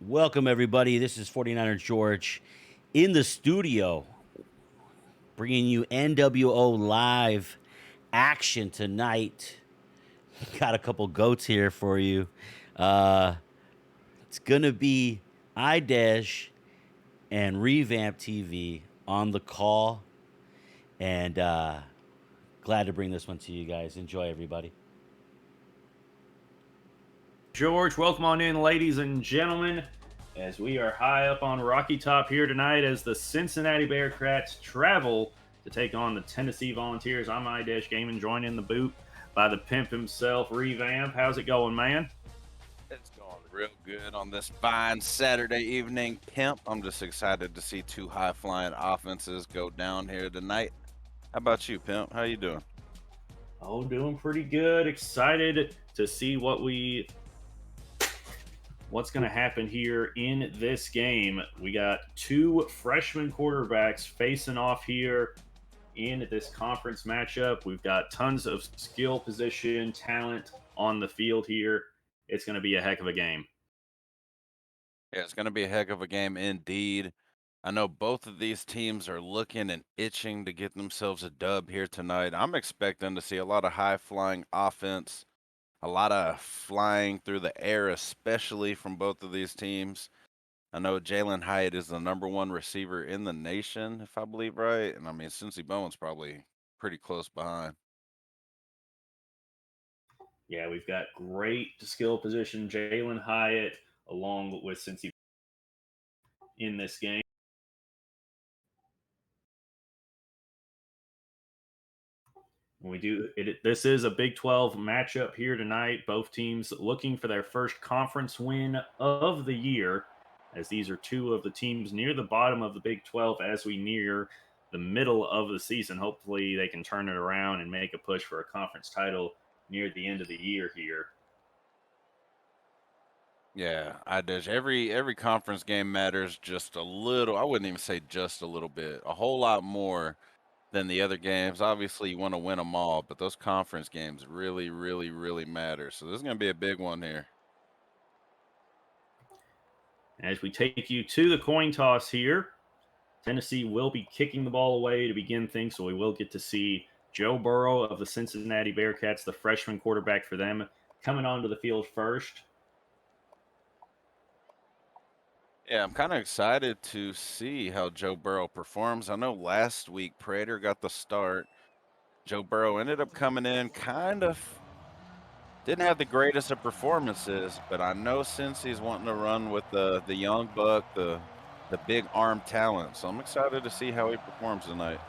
Welcome, everybody. This is 49er George in the studio, bringing you NWO live action tonight. Got a couple goats here for you. Uh, it's going to be iDash and Revamp TV on the call. And glad to bring this one to you guys. Enjoy, everybody. George, welcome on in, ladies and gentlemen, as we are high up on Rocky Top here tonight as the Cincinnati Bearcats travel to take on the Tennessee Volunteers. I'm iDash Gaming, joined in the boot by the pimp himself, Revamp. How's it going, man? It's going real good on this fine Saturday evening, Pimp. I'm just excited to see two high-flying offenses go down here tonight. How about you, Pimp? How you doing? Oh, doing pretty good. Excited to see what's going to happen here in this game. We got two freshman quarterbacks facing off here in this conference matchup. We've got tons of skill position talent on the field here. It's going to be a heck of a game. Yeah, it's going to be a heck of a game indeed. I know both of these teams are looking and itching to get themselves a dub here tonight. I'm expecting to see a lot of high-flying offense, a lot of flying through the air, especially from both of these teams. I know Jalen Hyatt is the #1 receiver in the nation, if I believe right. And I mean, Cincy Bowen's probably pretty close behind. Yeah, we've got great skill position. Jalen Hyatt, along with Cincy in this game. We do it. This is a Big 12 matchup here tonight. Both teams looking for their first conference win of the year, as these are two of the teams near the bottom of the Big 12 as we near the middle of the season. Hopefully, they can turn it around and make a push for a conference title near the end of the year here. Yeah, I does. Every conference game matters just a little. I wouldn't even say just a little bit, a whole lot more than the other games. Obviously, you want to win them all, but those conference games really, really, really matter. So this is going to be a big one here. As we take you to the coin toss here, Tennessee will be kicking the ball away to begin things, so we will get to see Joe Burrow of the Cincinnati Bearcats, the freshman quarterback for them, coming onto the field first. Yeah, I'm kind of excited to see how Joe Burrow performs. I know last week Prater got the start. Joe Burrow ended up coming in kind of didn't have the greatest of performances, but I know since he's wanting to run with the young buck, the big arm talent. So I'm excited to see how he performs tonight.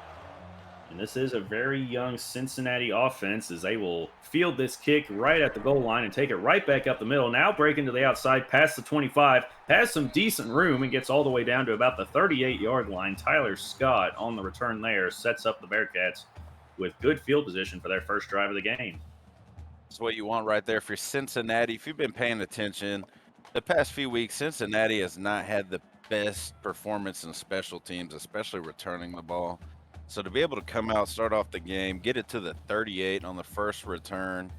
And this is a very young Cincinnati offense as they will field this kick right at the goal line and take it right back up the middle. Now breaking to the outside past the 25, has some decent room and gets all the way down to about the 38-yard line. Tyler Scott on the return there sets up the Bearcats with good field position for their first drive of the game. That's what you want right there for Cincinnati. If you've been paying attention, the past few weeks, Cincinnati has not had the best performance in special teams, especially returning the ball. So to be able to come out, start off the game, get it to the 38 on the first return,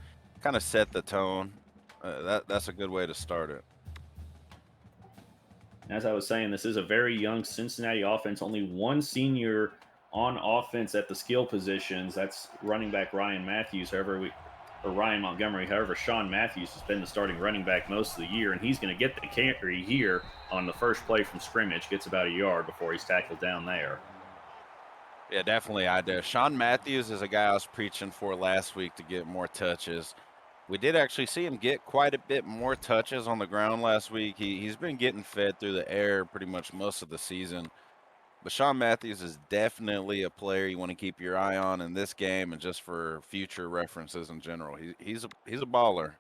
kind of set the tone. That's a good way to start it. As I was saying, this is a very young Cincinnati offense. Only one senior on offense at the skill positions. That's running back Ryan Matthews. Or Ryan Montgomery. However, Sean Matthews has been the starting running back most of the year, and he's going to get the carry here on the first play from scrimmage. Gets about a yard before he's tackled down there. Yeah, definitely. I do. Sean Matthews is a guy I was preaching for last week to get more touches. We did actually see him get quite a bit more touches on the ground last week. He's been getting fed through the air pretty much most of the season. But Sean Matthews is definitely a player you want to keep your eye on in this game and just for future references in general. He's a baller.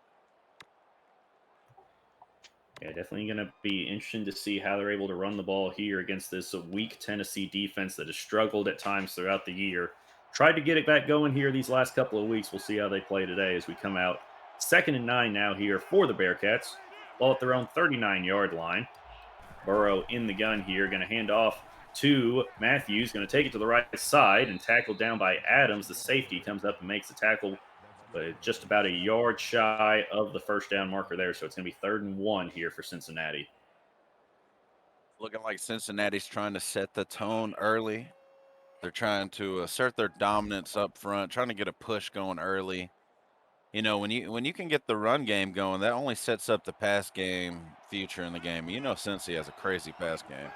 Yeah, definitely going to be interesting to see how they're able to run the ball here against this weak Tennessee defense that has struggled at times throughout the year. Tried to get it back going here these last couple of weeks. We'll see how they play today as we come out 2nd and 9 now here for the Bearcats. Ball at their own 39-yard line. Burrow in the gun here, going to hand off to Matthews, going to take it to the right side and tackled down by Adams. The safety comes up and makes the tackle, but just about a yard shy of the first down marker there. So it's going to be 3rd and 1 here for Cincinnati. Looking like Cincinnati's trying to set the tone early. They're trying to assert their dominance up front, trying to get a push going early. You know, when you can get the run game going, that only sets up the pass game future in the game. You know, Cincy has a crazy pass game.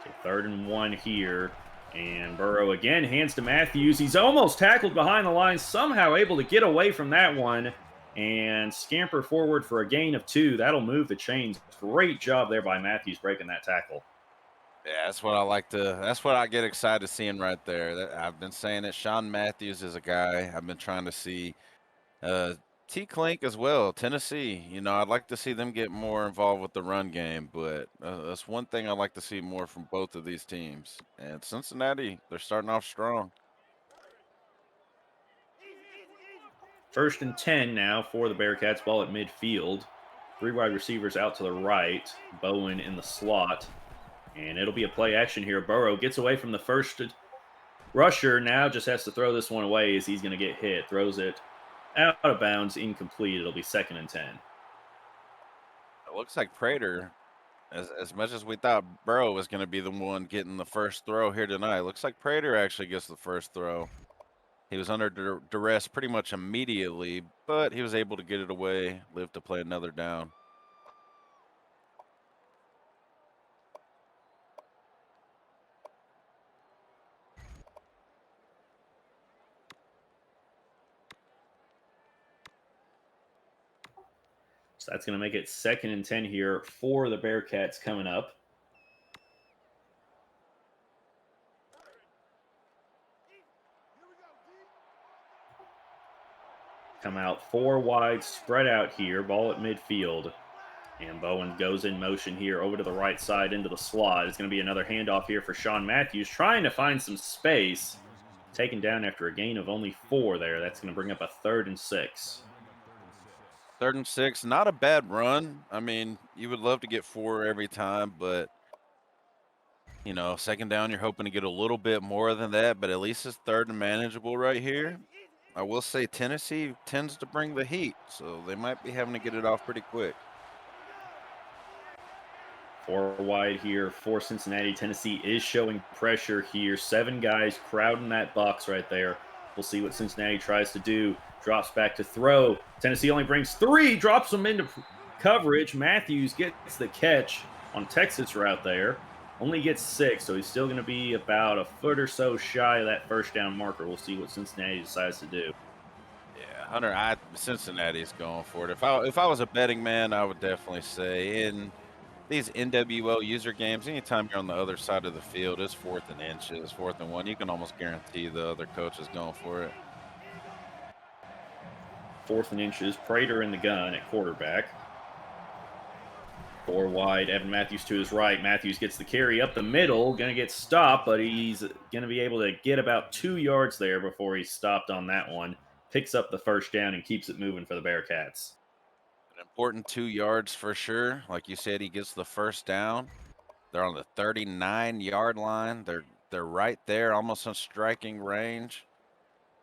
So 3rd and 1 here. And Burrow again hands to Matthews. He's almost tackled behind the line, somehow able to get away from that one and scamper forward for a gain of 2. That'll move the chains. Great job there by Matthews breaking that tackle. Yeah, that's what I like to. That's what I get excited seeing right there. I've been saying it. Sean Matthews is a guy I've been trying to see. Uh, T. Clink as well. Tennessee. You know, I'd like to see them get more involved with the run game, but that's one thing I'd like to see more from both of these teams. And Cincinnati, they're starting off strong. 1st and 10 now for the Bearcats. Ball at midfield. 3 wide receivers out to the right. Bowen in the slot. And it'll be a play action here. Burrow gets away from the first rusher. Now just has to throw this one away as he's going to get hit. Throws it out of bounds, incomplete. It'll be 2nd and 10. It looks like Prater, as much as we thought Burrow was going to be the one getting the first throw here tonight, looks like Prater actually gets the first throw. He was under duress pretty much immediately, but he was able to get it away, live to play another down. So that's going to make it 2nd and 10 here for the Bearcats coming up. Come out 4 wide, spread out here. Ball at midfield. And Bowen goes in motion here over to the right side into the slot. It's going to be another handoff here for Sean Matthews, trying to find some space. Taken down after a gain of only 4 there. That's going to bring up a 3rd and 6. 3rd and 6, not a bad run. I mean, you would love to get 4 every time, but you know, 2nd down, you're hoping to get a little bit more than that, but at least it's 3rd and manageable right here. I will say Tennessee tends to bring the heat, so they might be having to get it off pretty quick. 4 wide here for Cincinnati. Tennessee is showing pressure here. 7 guys crowding that box right there. We'll see what Cincinnati tries to do. Drops back to throw. Tennessee only brings 3, drops them into coverage. Matthews gets the catch on Texas route there. Only gets 6, so he's still going to be about a foot or so shy of that first down marker. We'll see what Cincinnati decides to do. Yeah, Hunter, Cincinnati's going for it. If I was a betting man, I would definitely say in these NWO user games, anytime you're on the other side of the field, it's 4th and inches, 4th and 1. You can almost guarantee the other coach is going for it. 4th and inches. Prater in the gun at quarterback. 4 wide. Evan Matthews to his right. Matthews gets the carry up the middle. Going to get stopped, but he's going to be able to get about 2 yards there before he's stopped on that one. Picks up the first down and keeps it moving for the Bearcats. An important 2 yards for sure. Like you said, he gets the first down. They're on the 39-yard line. They're right there, almost in striking range.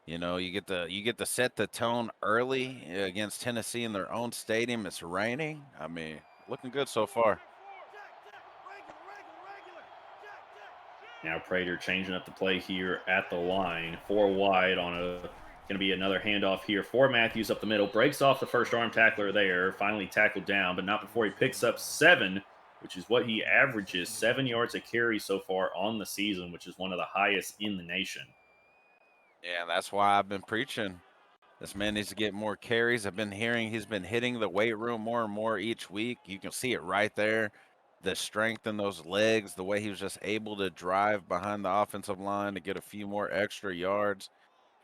You know, you get to set the tone early against Tennessee in their own stadium. It's raining. I mean, looking good so far. Now Prater changing up the play here at the line. 4 wide on a going to be another handoff here for Matthews up the middle. Breaks off the first arm tackler there. Finally tackled down, but not before he picks up 7, which is what he averages. 7 yards a carry so far on the season, which is one of the highest in the nation. Yeah, that's why I've been preaching. This man needs to get more carries. I've been hearing he's been hitting the weight room more and more each week. You can see it right there. The strength in those legs, the way he was just able to drive behind the offensive line to get a few more extra yards.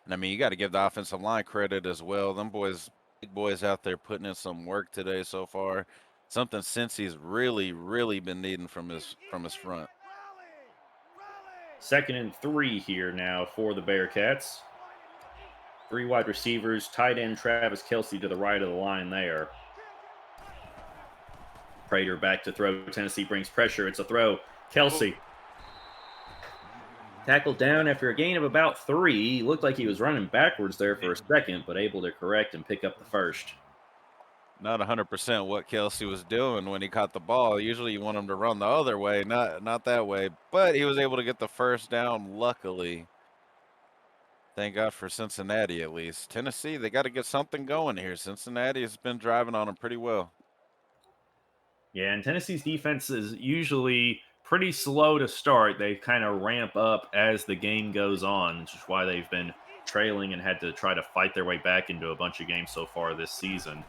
And I mean, you got to give the offensive line credit as well. Them boys, big boys out there putting in some work today so far. Something Cincy's really, really been needing from his front. 2nd and 3 here now for the Bearcats. 3 wide receivers, tight end Travis Kelce to the right of the line there. Prater back to throw. Tennessee brings pressure. It's a throw. Kelce tackled down after a gain of about 3. Looked like he was running backwards there for a second, but able to correct and pick up the first. not 100% what Kelsey was doing when he caught the ball. Usually you want him to run the other way, not that way. But he was able to get the first down, luckily. Thank God for Cincinnati, at least. Tennessee, they got to get something going here. Cincinnati has been driving on them pretty well. Yeah, and Tennessee's defense is usually pretty slow to start. They kind of ramp up as the game goes on, which is why they've been trailing and had to try to fight their way back into a bunch of games so far this season.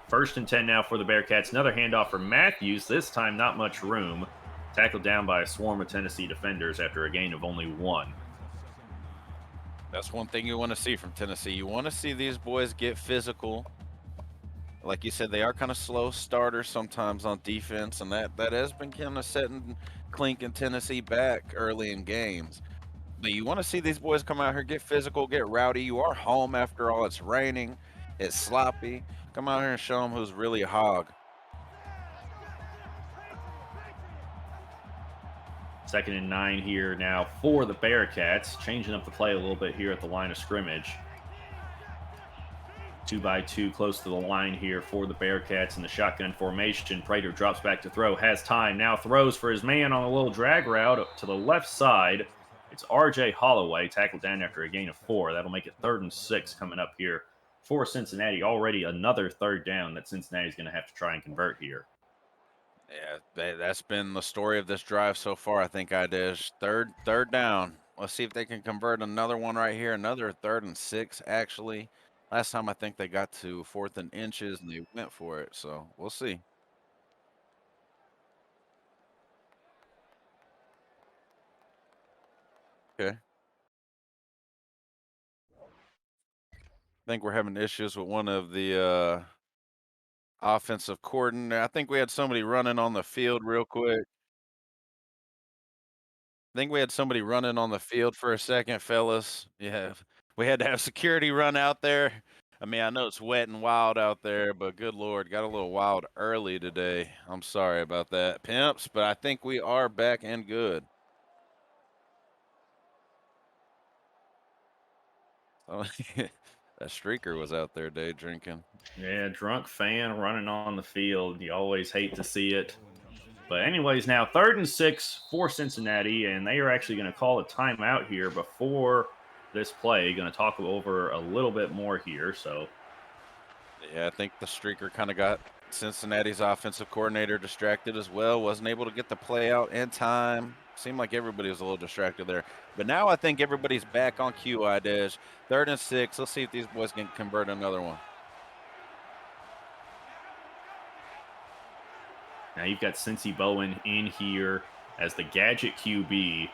1st and 10 now for the Bearcats. Another handoff for Matthews. This time, not much room. Tackled down by a swarm of Tennessee defenders after a gain of only 1. That's one thing you want to see from Tennessee. You want to see these boys get physical. Like you said, they are kind of slow starters sometimes on defense, and that has been kind of setting Clink and Tennessee back early in games. But you want to see these boys come out here, get physical, get rowdy. You are home after all. It's raining. It's sloppy. Come out here and show them who's really a hog. 2nd and 9 here now for the Bearcats, changing up the play a little bit here at the line of scrimmage. 2-by-2 close to the line here for the Bearcats in the shotgun formation. Prater drops back to throw, has time, now throws for his man on a little drag route up to the left side. It's R.J. Holloway, tackled down after a gain of 4. That'll make it 3rd and 6 coming up here for Cincinnati. Already another 3rd down that Cincinnati's going to have to try and convert here. Yeah, that's been the story of this drive so far, I think, Idesh. Third down. Let's see if they can convert another one right here. Another 3rd and 6, actually. Last time I think they got to 4th and inches, and they went for it. So we'll see. Okay. I think we're having issues with one of the offensive coordinator. I think we had somebody running on the field real quick. I think we had somebody running on the field for a second, fellas. Yeah, we had to have security run out there. I mean, I know it's wet and wild out there, but good Lord, got a little wild early today. I'm sorry about that, pimps, but I think we are back and good. Oh, that streaker was out there day drinking. Yeah, drunk fan running on the field. You always hate to see it. But anyways, now 3rd and 6 for Cincinnati, and they are actually going to call a timeout here before this play. Going to talk over a little bit more here. So, Yeah, I think the streaker kind of got Cincinnati's offensive coordinator distracted as well. Wasn't able to get the play out in time. Seemed like everybody was a little distracted there. But now I think everybody's back on cue, Idesh. 3rd and 6. Let's see if these boys can convert another one. now you've got Cincy Bowen in here as the gadget QB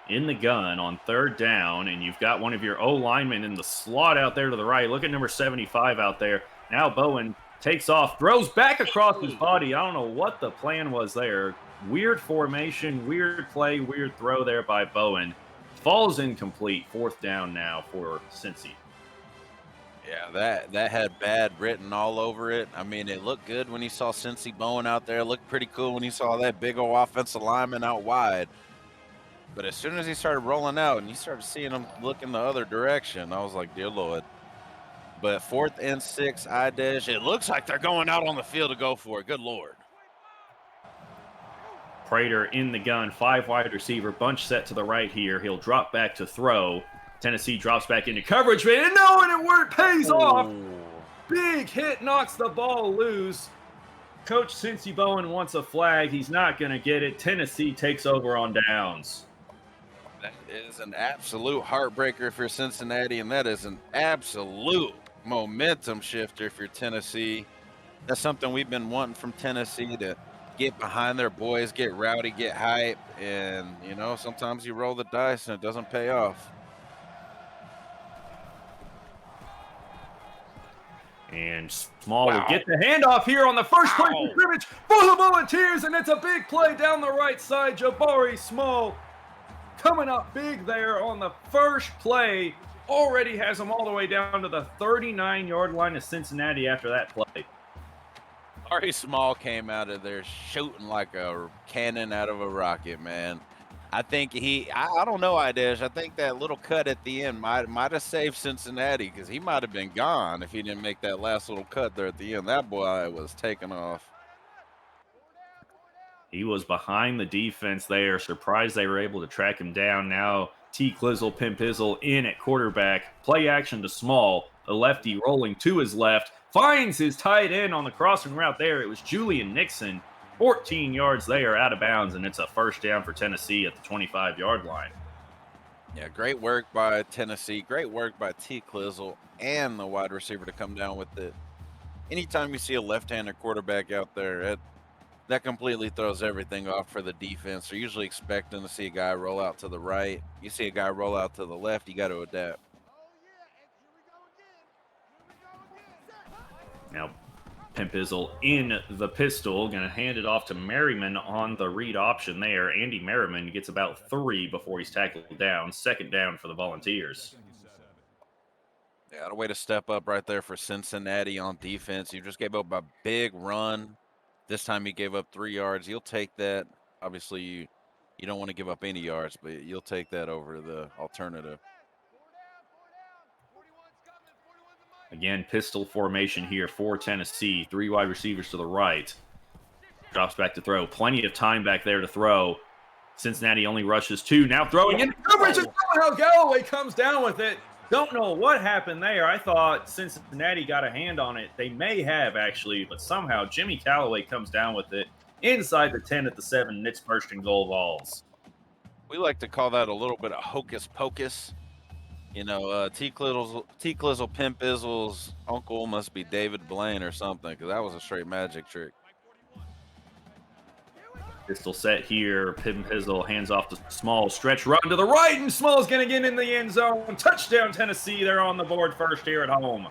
in the gun on 3rd down, and you've got one of your O linemen in the slot out there to the right. Look at number 75 out there. Now Bowen takes off, throws back across his body. I don't know what the plan was there. Weird formation, weird play, weird throw there by Bowen. Falls incomplete. 4th down now for Cincy. Yeah, that had bad written all over it. I mean, it looked good when you saw Cincy Bowen out there. It looked pretty cool when you saw that big old offensive lineman out wide. But as soon as he started rolling out and you started seeing him look in the other direction, I was like, dear Lord. But 4th and 6, Idesh, it looks like they're going out on the field to go for it. Good Lord. Prater in the gun, 5 wide receiver, bunch set to the right here. He'll drop back to throw. Tennessee drops back into coverage, man. And no, and it worked, pays off. Big hit, knocks the ball loose. Coach Cincy Bowen wants a flag. He's not going to get it. Tennessee takes over on downs. That is an absolute heartbreaker for Cincinnati, and that is an absolute momentum shifter for Tennessee. That's something we've been wanting from Tennessee, to get behind their boys, get rowdy, get hype, and, you know, sometimes you roll the dice and it doesn't pay off. And Small will get the handoff here on the first play from scrimmage for the Volunteers, and it's a big play down the right side. Jabari Small coming up big there on the first play. Already has them all the way down to the 39-yard line of Cincinnati after that play. Ari Small came out of there shooting like a cannon out of a rocket, man. I think I don't know, Idesh. I think that little cut at the end might have saved Cincinnati because he might have been gone if he didn't make that last little cut there at the end. That boy was taking off. He was behind the defense there. Surprised they were able to track him down. Now T. Clizzle, Pimpizzle in at quarterback. Play action to Small. A lefty rolling to his left. Finds his tight end on the crossing route there. It was Julian Nixon. 14 yards there out of bounds, and it's a first down for Tennessee at the 25-yard line. Yeah, great work by Tennessee. Great work by T. Clizzle and the wide receiver to come down with it. Anytime you see a left-handed quarterback out there, that completely throws everything off for the defense. They're usually expecting to see a guy roll out to the right. You see a guy roll out to the left, you got to adapt. Now, Pimpizzle in the pistol, going to hand it off to Merriman on the read option there. Andy Merriman gets about 3 before he's tackled down. Second down for the Volunteers. Yeah, a way to step up right there for Cincinnati on defense. You just gave up a big run. This time you gave up 3 yards. You'll take that. Obviously, you don't want to give up any yards, but you'll take that over the alternative. Again, pistol formation here for Tennessee. 3 wide receivers to the right. Drops back to throw. Plenty of time back there to throw. Cincinnati only rushes 2. Now throwing in coverage, and somehow Galloway comes down with it. Don't know what happened there. I thought Cincinnati got a hand on it. They may have, actually, but somehow Jimmy Calloway comes down with it inside the 10 at the 7, and it's first and goal balls. We like to call that a little bit of hocus pocus. You know, T. Clizzle Pimpizzle's uncle must be David Blaine or something, because that was a straight magic trick. Pistol set here. Pimpizzle hands off to Small. Stretch run to the right, and Small's going to get in the end zone. Touchdown, Tennessee. They're on the board first here at home.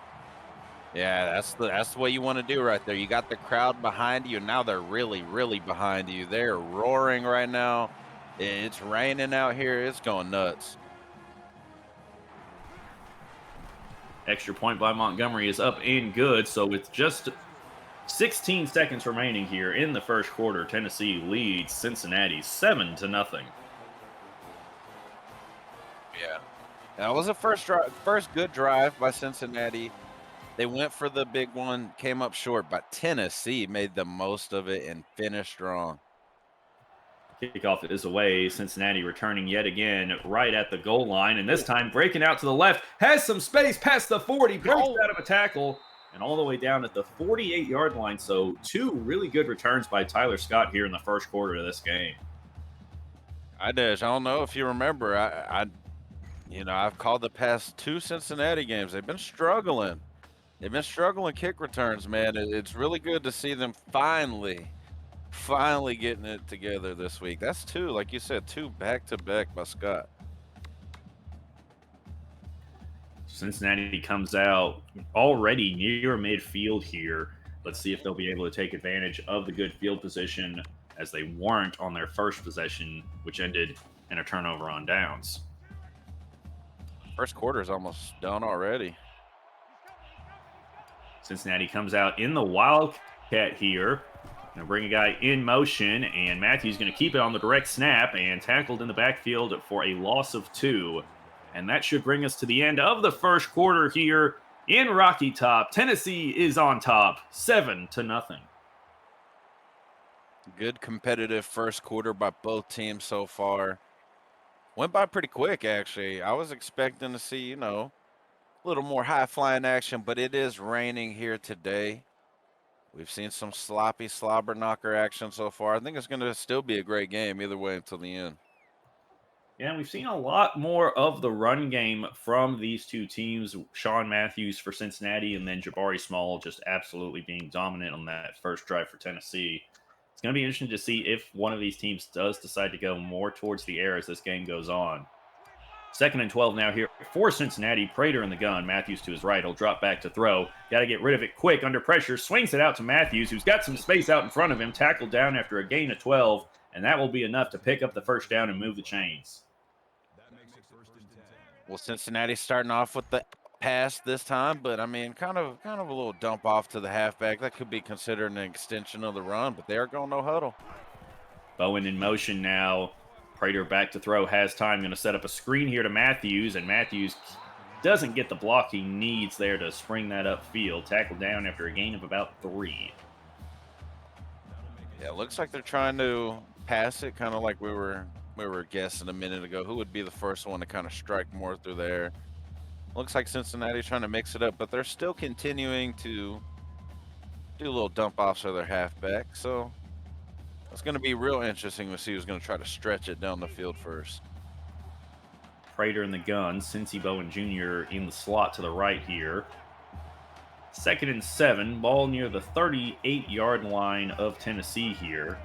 Yeah, that's what you want to do right there. You got the crowd behind you, and now they're really, really behind you. They're roaring right now. It's raining out here. It's going nuts. Extra point by Montgomery is up and good. So with just 16 seconds remaining here in the first quarter, Tennessee leads Cincinnati 7-0. Yeah, that was a first good drive by Cincinnati. They went for the big one, came up short, but Tennessee made the most of it and finished strong. Kickoff is away. Cincinnati returning yet again right at the goal line, and this time breaking out to the left, has some space past the 40, breaks out of a tackle, and all the way down at the 48-yard line. So 2 really good returns by Tyler Scott here in the first quarter of this game. I don't know if you remember, I've called the past 2 Cincinnati games. They've been struggling. They've been struggling kick returns, man. It's really good to see them finally getting it together this week. That's 2, like you said, 2 back-to-back by Scott. Cincinnati comes out already near midfield here. Let's see if they'll be able to take advantage of the good field position, as they weren't on their first possession, which ended in a turnover on downs. First quarter is almost done already. Cincinnati comes out in the Wildcat here. Going to bring a guy in motion, and Matthews going to keep it on the direct snap and tackled in the backfield for a loss of 2. And that should bring us to the end of the first quarter here in Rocky Top. Tennessee is on top, 7-0. Good competitive first quarter by both teams so far. Went by pretty quick, actually. I was expecting to see, a little more high-flying action, but it is raining here today. We've seen some sloppy slobber knocker action so far. I think it's going to still be a great game either way until the end. Yeah, we've seen a lot more of the run game from these two teams. Sean Matthews for Cincinnati, and then Jabari Small just absolutely being dominant on that first drive for Tennessee. It's going to be interesting to see if one of these teams does decide to go more towards the air as this game goes on. 2nd and 12 now here for Cincinnati. Prater in the gun. Matthews to his right. He'll drop back to throw. Got to get rid of it quick under pressure. Swings it out to Matthews, who's got some space out in front of him. Tackled down after a gain of 12, and that will be enough to pick up the first down and move the chains. Well, Cincinnati's starting off with the pass this time, but I mean, kind of a little dump off to the halfback. That could be considered an extension of the run, but they are going no huddle. Bowen in motion now. Prater back to throw, has time, going to set up a screen here to Matthews, and Matthews doesn't get the block he needs there to spring that upfield. Tackled down after a gain of about 3. Yeah, it looks like they're trying to pass it, kind of like we were guessing a minute ago. Who would be the first one to kind of strike more through there? Looks like Cincinnati's trying to mix it up, but they're still continuing to do little dump offs of their halfback. So it's going to be real interesting to see who's going to try to stretch it down the field first. Prater in the gun, Cincy Bowen Jr. in the slot to the right here. 2nd and 7, ball near the 38-yard line of Tennessee here.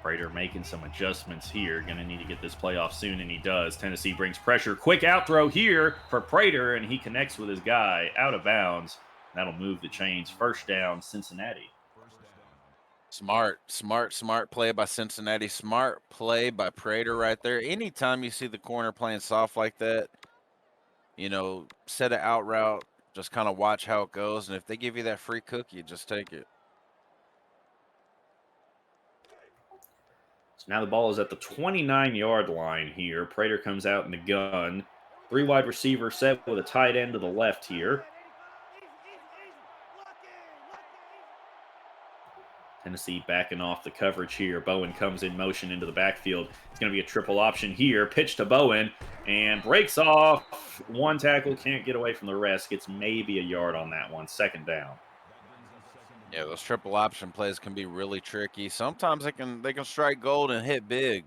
Prater making some adjustments here. Going to need to get this play off soon, and he does. Tennessee brings pressure. Quick out throw here for Prater, and he connects with his guy out of bounds. That'll move the chains. First down, Cincinnati. Smart play by Cincinnati. Smart play by Prater right there. Anytime you see the corner playing soft like that, you know, set an out route, just kind of watch how it goes. And if they give you that free cookie, just take it. So now the ball is at the 29-yard line here. Prater comes out in the gun. 3 wide receiver set with a tight end to the left here. Tennessee backing off the coverage here. Bowen comes in motion into the backfield. It's going to be a triple option here. Pitch to Bowen and breaks off. 1 tackle, can't get away from the rest. Gets maybe a yard on that one. 2nd down. Yeah, those triple option plays can be really tricky. Sometimes they can strike gold and hit big.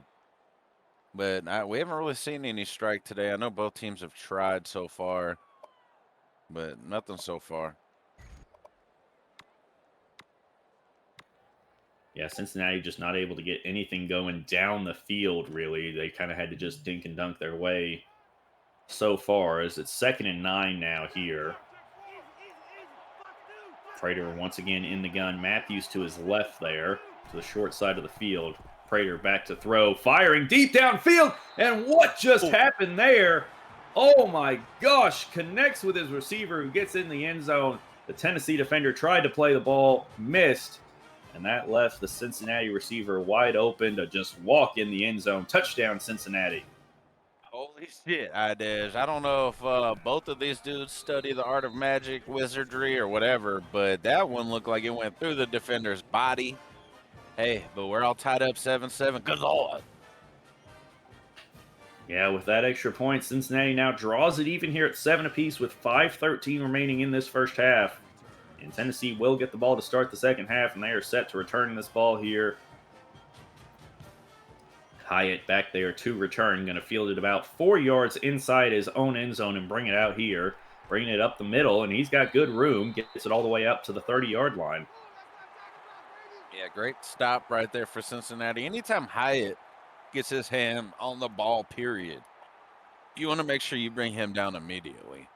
But we haven't really seen any strike today. I know both teams have tried so far, but nothing so far. Yeah, Cincinnati just not able to get anything going down the field, really. They kind of had to just dink and dunk their way so far, as it's 2nd and 9 now here. Prater once again in the gun. Matthews to his left there, to the short side of the field. Prater back to throw, firing deep downfield, and what just happened there? Oh my gosh, connects with his receiver who gets in the end zone. The Tennessee defender tried to play the ball, missed. And that left the Cincinnati receiver wide open to just walk in the end zone. Touchdown, Cincinnati. Holy shit, Idej. I don't know if both of these dudes study the art of magic, wizardry, or whatever, but that one looked like it went through the defender's body. Hey, but we're all tied up 7-7. Good Lord. Yeah, with that extra point, Cincinnati now draws it even here at 7 apiece with 5:13 remaining in this first half. And Tennessee will get the ball to start the second half, and they are set to return this ball here. Hyatt back there to return, going to field it about 4 yards inside his own end zone and bring it out here. Bringing it up the middle, and he's got good room. Gets it all the way up to the 30-yard line. Yeah, great stop right there for Cincinnati. Anytime Hyatt gets his hand on the ball, period, you want to make sure you bring him down immediately.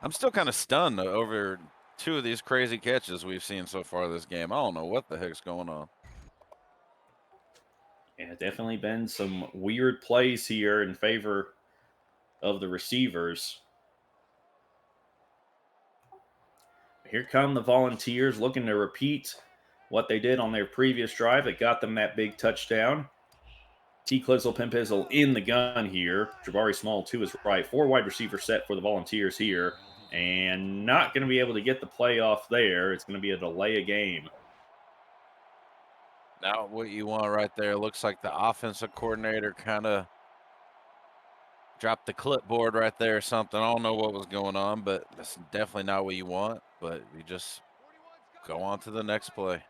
I'm still kind of stunned over 2 of these crazy catches we've seen so far this game. I don't know what the heck's going on. Yeah, definitely been some weird plays here in favor of the receivers. Here come the Volunteers looking to repeat what they did on their previous drive that got them that big touchdown. T. Clizzle, Pimpizzle in the gun here. Jabari Small to his right. 4 wide receiver set for the Volunteers here. And not going to be able to get the play off there. It's going to be a delay of game. Now what you want right there, looks like the offensive coordinator kind of dropped the clipboard right there or something. I don't know what was going on, but that's definitely not what you want. But you just go on to the next play.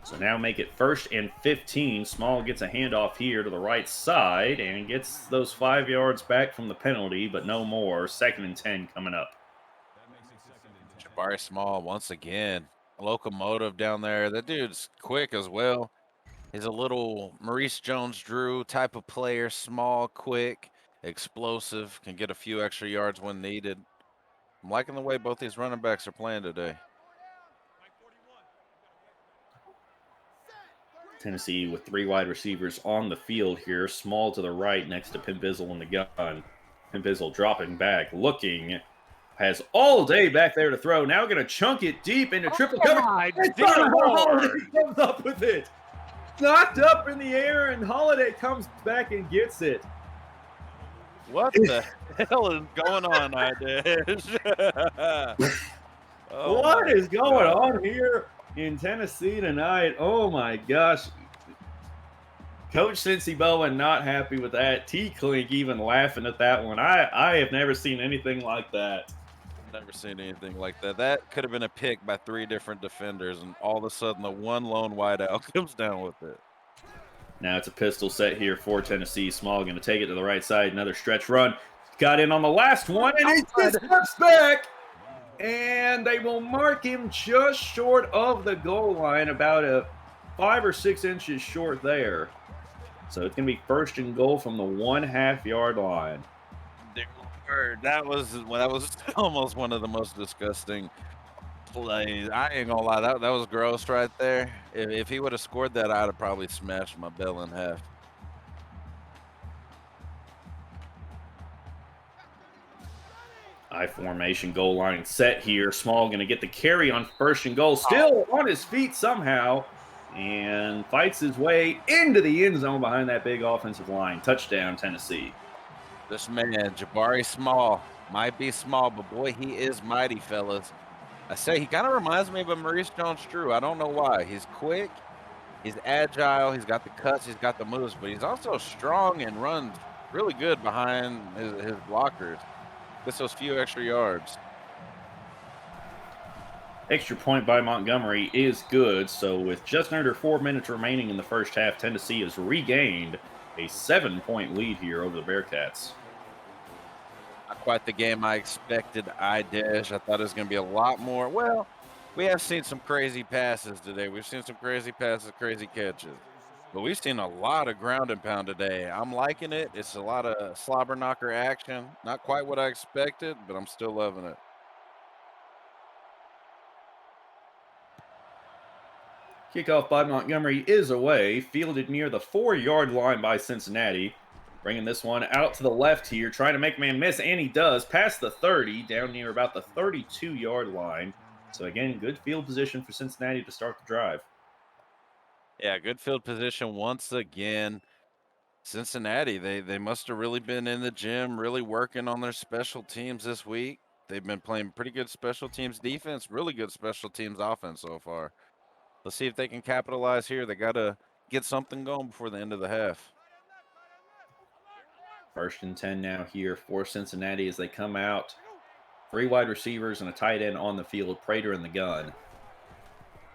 So now make it 1st and 15. Small gets a handoff here to the right side and gets those 5 yards back from the penalty, but no more. 2nd and 10 coming up. Jabari Small once again. Locomotive down there. That dude's quick as well. He's a little Maurice Jones-Drew type of player. Small, quick, explosive, can get a few extra yards when needed. I'm liking the way both these running backs are playing today. Tennessee with 3 wide receivers on the field here. Small to the right next to Pimpizzle in the gun. Pimpizzle dropping back, looking. Has all day back there to throw. Now going to chunk it deep into triple coverage. My He dear Lord. comes up with it. knocked up in the air, and Holiday comes back and gets it. What the hell is going on, Idesh? Oh What my is going God. on here in Tennessee tonight? Oh my gosh. Coach Cincy Bowen not happy with that. T Clink even laughing at that one. I have never seen anything like that. Never seen anything like that. That could have been a pick by 3 different defenders, and all of a sudden the one lone wideout comes down with it. Now it's a pistol set here for Tennessee. Small going to take it to the right side. Another stretch run. Got in on the last one, and he just steps back. And they will mark him just short of the goal line, about a 5 or 6 inches short there. So it's going to be first and goal from the 1/2 yard line. That was almost one of the most disgusting plays. I ain't gonna lie, that was gross right there. If he would have scored that, I'd have probably smashed my bell in half. I formation goal line set here. Small going to get the carry on first and goal. Still on his feet somehow. And fights his way into the end zone behind that big offensive line. Touchdown, Tennessee. This man, Jabari Small, might be small, but boy, he is mighty, fellas. I say he kind of reminds me of a Maurice Jones-Drew. I don't know why. He's quick, he's agile, he's got the cuts, he's got the moves, but he's also strong and runs really good behind his blockers. Gets those few extra yards. Extra point by Montgomery is good. So with just under 4 minutes remaining in the first half, Tennessee has regained a 7-point lead here over the Bearcats. Not quite the game I expected, Idesh. I thought it was going to be a lot more. Well, we have seen some crazy passes today. We've seen some crazy passes, crazy catches. But we've seen a lot of ground and pound today. I'm liking it. It's a lot of slobber knocker action. Not quite what I expected, but I'm still loving it. Kickoff by Montgomery is away, fielded near the 4-yard line by Cincinnati. Bringing this one out to the left here, trying to make man miss, and he does. Past the 30, down near about the 32-yard line. So again, good field position for Cincinnati to start the drive. Yeah, good field position once again. Cincinnati, they must have really been in the gym, really working on their special teams this week. They've been playing pretty good special teams defense, really good special teams offense so far. Let's see if they can capitalize here. They got to get something going before the end of the half. First and 10 now here for Cincinnati as they come out. 3 wide receivers and a tight end on the field. Prater in the gun.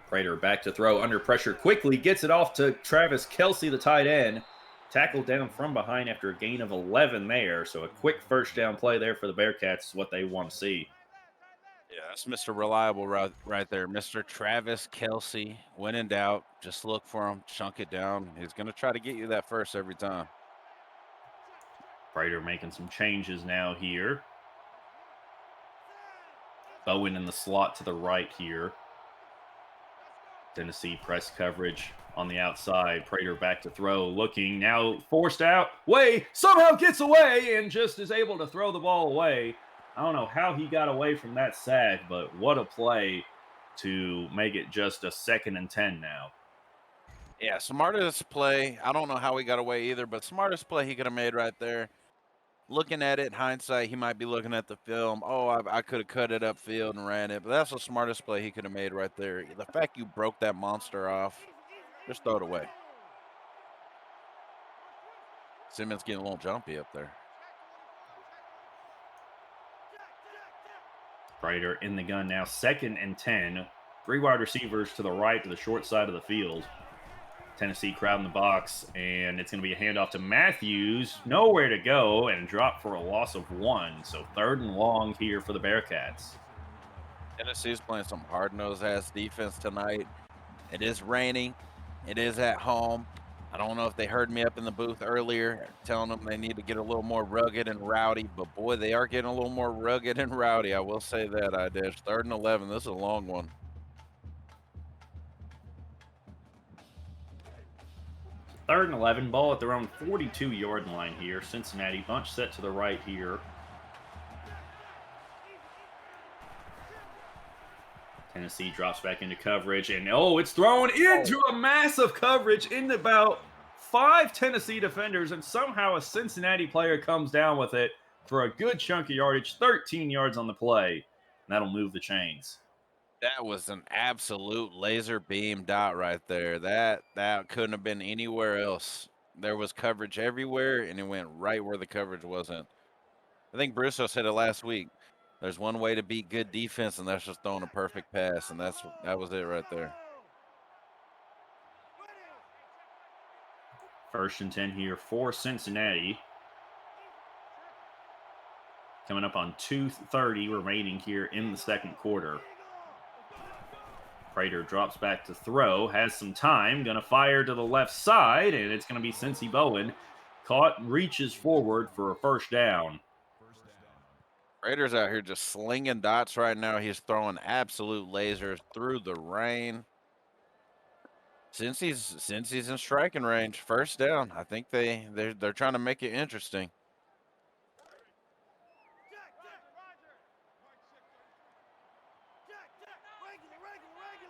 Prater back to throw under pressure quickly. Gets it off to Travis Kelsey, the tight end. Tackled down from behind after a gain of 11 there. So a quick first down play there for the Bearcats is what they want to see. Yeah, that's Mr. Reliable right there. Mr. Travis Kelsey. When in doubt, just look for him, chunk it down. He's going to try to get you that first every time. Prater making some changes now here. Bowen in the slot to the right here. Tennessee press coverage on the outside. Prater back to throw, looking, now forced out. Way, somehow gets away and just is able to throw the ball away. I don't know how he got away from that sack, but what a play to make it just a 2nd and 10 now. Yeah, smartest play. I don't know how he got away either, but smartest play he could have made right there. Looking at it in hindsight, he might be looking at the film. Oh, I could have cut it upfield and ran it, but that's the smartest play he could have made right there. The fact you broke that monster off, just throw it away. Simmons getting a little jumpy up there. Prater in the gun now, 2nd and 10. 3 wide receivers to the right to the short side of the field. Tennessee crowd in the box, and it's going to be a handoff to Matthews. Nowhere to go, and drop for a loss of 1. So 3rd and long here for the Bearcats. Tennessee's playing some hard-nosed ass defense tonight. It is raining. It is at home. I don't know if they heard me up in the booth earlier telling them they need to get a little more rugged and rowdy, but boy, they are getting a little more rugged and rowdy. I will say that, Idesh. 3rd and 11. This is a long one. 3rd and 11, ball at their own 42-yard line here. Cincinnati bunch set to the right here. Tennessee drops back into coverage, and oh, it's thrown into a massive coverage into about 5 Tennessee defenders, and somehow a Cincinnati player comes down with it for a good chunk of yardage, 13 yards on the play, and that'll move the chains. That was an absolute laser beam dot right there. That couldn't have been anywhere else. There was coverage everywhere, and it went right where the coverage wasn't. I think Brusso said it last week. There's one way to beat good defense, and that's just throwing a perfect pass, and that was it right there. 1st and 10 here for Cincinnati. Coming up on 2:30 remaining here in the second quarter. Prater drops back to throw, has some time, going to fire to the left side, and it's going to be Cincy Bowen. Caught and reaches forward for a 1st down. Raiders out here just slinging dots right now. He's throwing absolute lasers through the rain. Since he's in striking range, 1st down. I think they're trying to make it interesting.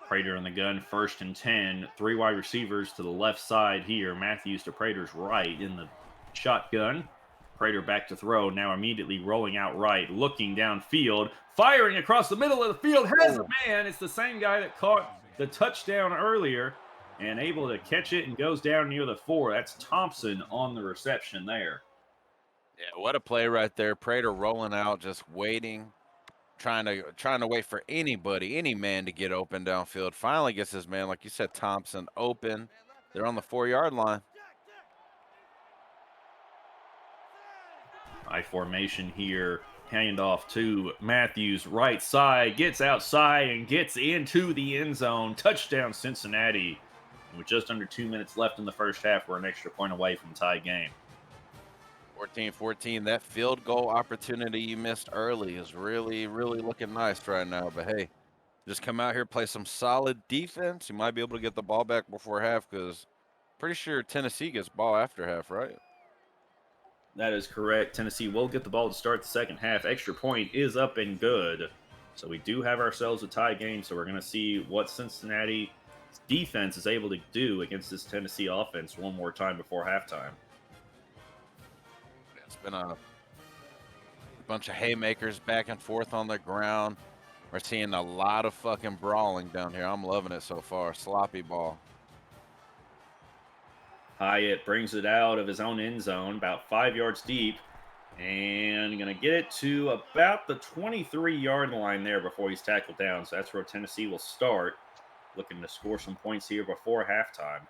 Prater in the gun, 1st and 10. 3 wide receivers to the left side here. Matthews to Prater's right in the shotgun. Prater back to throw, now immediately rolling out right, looking downfield, firing across the middle of the field, has a man. It's the same guy that caught the touchdown earlier and able to catch it and goes down near the 4. That's Thompson on the reception there. Yeah, what a play right there. Prater rolling out, just waiting, trying to wait for anybody, any man to get open downfield. Finally gets his man, like you said, Thompson open. They're on the 4-yard line. I formation here. Handoff to Matthews, right side, gets outside and gets into the end zone. Touchdown, Cincinnati. And with just under 2 minutes left in the 1st half, we're an extra point away from the tie game. 14-14. That field goal opportunity you missed early is really, really looking nice right now. But hey, just come out here, play some solid defense. You might be able to get the ball back before half, because pretty sure Tennessee gets ball after half, right? That is correct. Tennessee will get the ball to start the 2nd half. Extra point is up and good. So we do have ourselves a tie game. So we're going to see what Cincinnati's defense is able to do against this Tennessee offense one more time before halftime. It's been a bunch of haymakers back and forth on the ground. We're seeing a lot of fucking brawling down here. I'm loving it so far. Sloppy ball. Hyatt brings it out of his own end zone, about 5 yards deep, and going to get it to about the 23-yard line there before he's tackled down. So that's where Tennessee will start, looking to score some points here before halftime.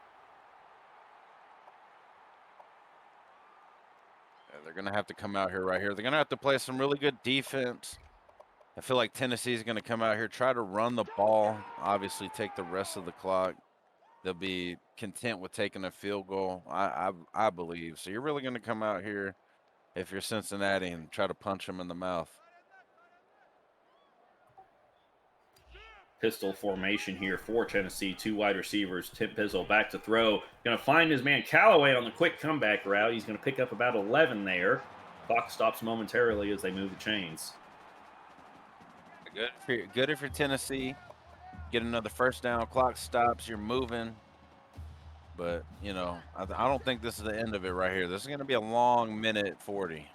Yeah, they're going to have to come out here right here. They're going to have to play some really good defense. I feel like Tennessee's going to come out here, try to run the ball, obviously take the rest of the clock. They'll be content with taking a field goal, I believe. So you're really going to come out here, if you're Cincinnati, and try to punch them in the mouth. Pistol formation here for Tennessee. 2 wide receivers. Tim Pizzle back to throw. Going to find his man Callaway on the quick comeback route. He's going to pick up about 11 there. Clock stops momentarily as they move the chains. Good if you're Tennessee. Get another 1st down. Clock stops. You're moving. But, you know, I don't think this is the end of it right here. This is going to be a long minute 40.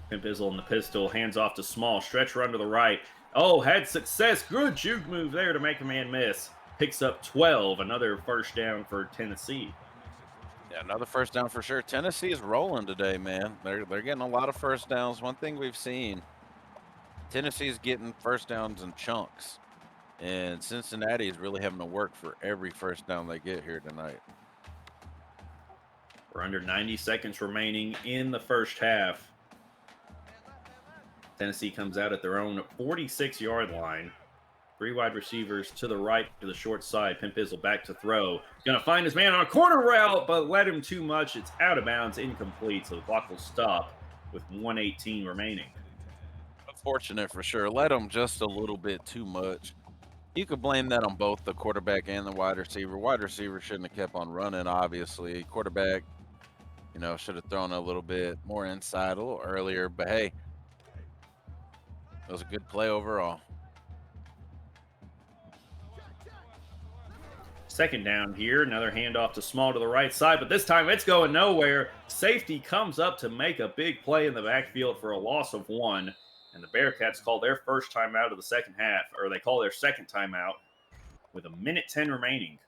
Tim Pizzle in the pistol. Hands off to Small. Stretch run to the right. Oh, had success. Good juke move there to make a man miss. Picks up 12. Another 1st down for Tennessee. Yeah, another 1st down for sure. Tennessee is rolling today, man. They're getting a lot of 1st downs. One thing we've seen, Tennessee's getting 1st downs in chunks. And Cincinnati is really having to work for every 1st down they get here tonight. We're under 90 seconds remaining in the 1st half. Tennessee comes out at their own 46-yard line. 3 wide receivers to the right to the short side. Pimp Pizzle back to throw. Going to find his man on a corner route, but led him too much. It's out of bounds, incomplete, so the clock will stop with 1:18 remaining. Unfortunate for sure. Led him just a little bit too much. You could blame that on both the quarterback and the wide receiver. Wide receiver shouldn't have kept on running, obviously. Quarterback, you know, should have thrown a little bit more inside a little earlier. But, hey, it was a good play overall. Second down here. Another handoff to Small to the right side, but this time it's going nowhere. Safety comes up to make a big play in the backfield for a loss of 1. And the Bearcats call their first timeout of the second half, or they call their second timeout with a minute 10 remaining.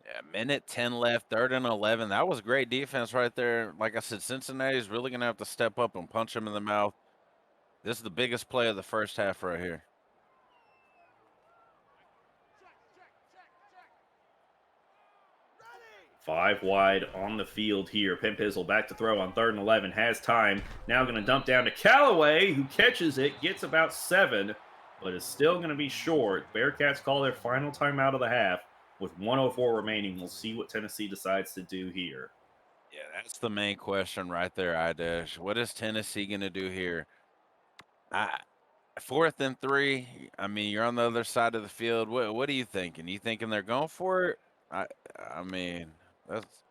Yeah, minute 10 left, 3rd and 11. That was great defense right there. Like I said, Cincinnati's really going to have to step up and punch him in the mouth. This is the biggest play of the first half right here. Five wide on the field here. Pimpizzle back to throw on 3rd and 11. Has time. Now going to dump down to Callaway, who catches it, gets about 7, but is still going to be short. Bearcats call their final timeout of the half with 1:04 remaining. We'll see what Tennessee decides to do here. Yeah, that's the main question right there, Idesh. What is Tennessee going to do here? 4th and 3. I mean, you're on the other side of the field. What are you thinking? You thinking they're going for it? I mean, that's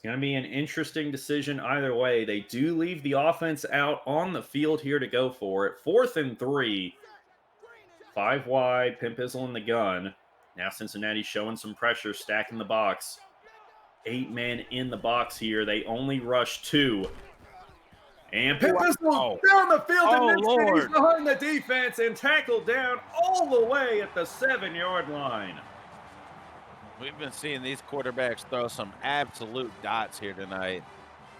It's going to be an interesting decision either way. They do leave the offense out on the field here to go for it. 4th and 3. 5 wide. Pimpizzle in the gun. Now Cincinnati showing some pressure, stacking the box. 8 men in the box here. They only rush 2. And Pimpizzle down the field, and he's behind the defense and tackled down all the way at the 7-yard line. We've been seeing these quarterbacks throw some absolute dots here tonight.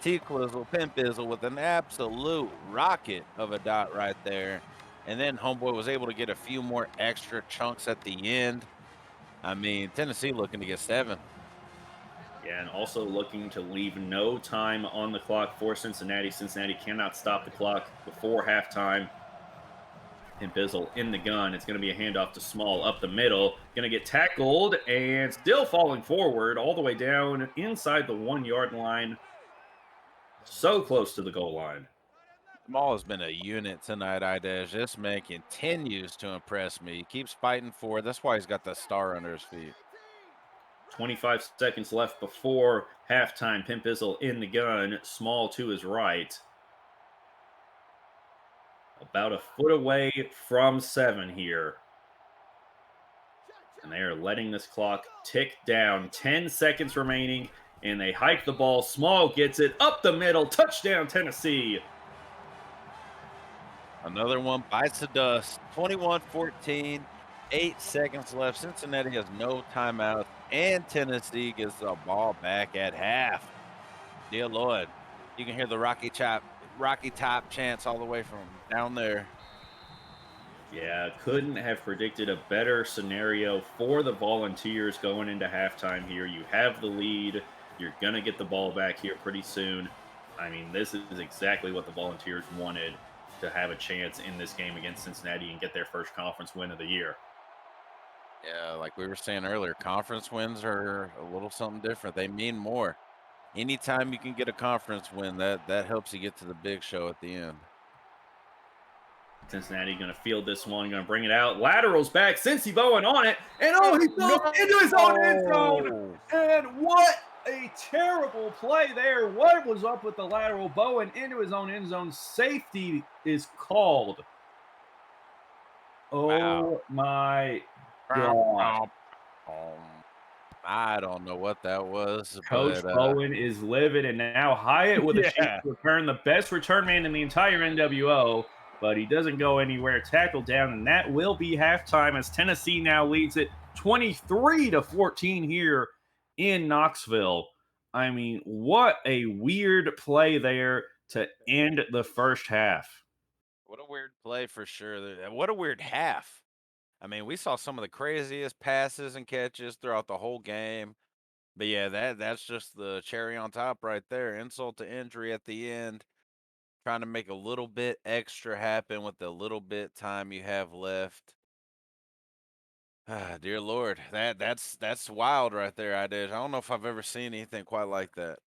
T-Clizzle, Pimpizzle with an absolute rocket of a dot right there. And then Homeboy was able to get a few more extra chunks at the end. I mean, Tennessee looking to get 7. Yeah, and also looking to leave no time on the clock for Cincinnati. Cincinnati cannot stop the clock before halftime. Pimpizzle in the gun. It's going to be a handoff to Small up the middle. Going to get tackled and still falling forward all the way down inside the 1-yard line. So close to the goal line. Small has been a unit tonight, Idesh. This man continues to impress me. He keeps fighting for it. That's why he's got that star under his feet. 25 seconds left before halftime. Pimpizzle in the gun. Small to his right. About a foot away from 7 here. And they are letting this clock tick down. 10 seconds remaining, and they hike the ball. Small gets it up the middle. Touchdown, Tennessee. Another one bites the dust. 21-14, 8 seconds left. Cincinnati has no timeout, and Tennessee gets the ball back at half. Dear Lord, you can hear the Rocky Top chants all the way from down there. Yeah, couldn't have predicted a better scenario for the Volunteers going into halftime here. You have the lead. You're going to get the ball back here pretty soon. I mean, this is exactly what the Volunteers wanted, to have a chance in this game against Cincinnati and get their first conference win of the year. Yeah, like we were saying earlier, conference wins are a little something different. They mean more. Anytime you can get a conference win, that helps you get to the big show at the end. Cincinnati going to field this one, going to bring it out. Laterals back. Cincy Bowen on it. And he fell into his own end zone. And what a terrible play there. What was up with the lateral? Bowen into his own end zone. Safety is called. Oh, my God. I don't know what that was. Coach Bowen is livid, and now Hyatt with a chance to return, the best return man in the entire NWO. But he doesn't go anywhere. Tackled down, and that will be halftime as Tennessee now leads it 23-14 here in Knoxville. I mean, what a weird play there to end the first half. What a weird play for sure. What a weird half. I mean, we saw some of the craziest passes and catches throughout the whole game. But yeah, that's just the cherry on top right there. Insult to injury at the end. Trying to make a little bit extra happen with the little bit time you have left. Ah, dear Lord, that's wild right there. I don't know if I've ever seen anything quite like that.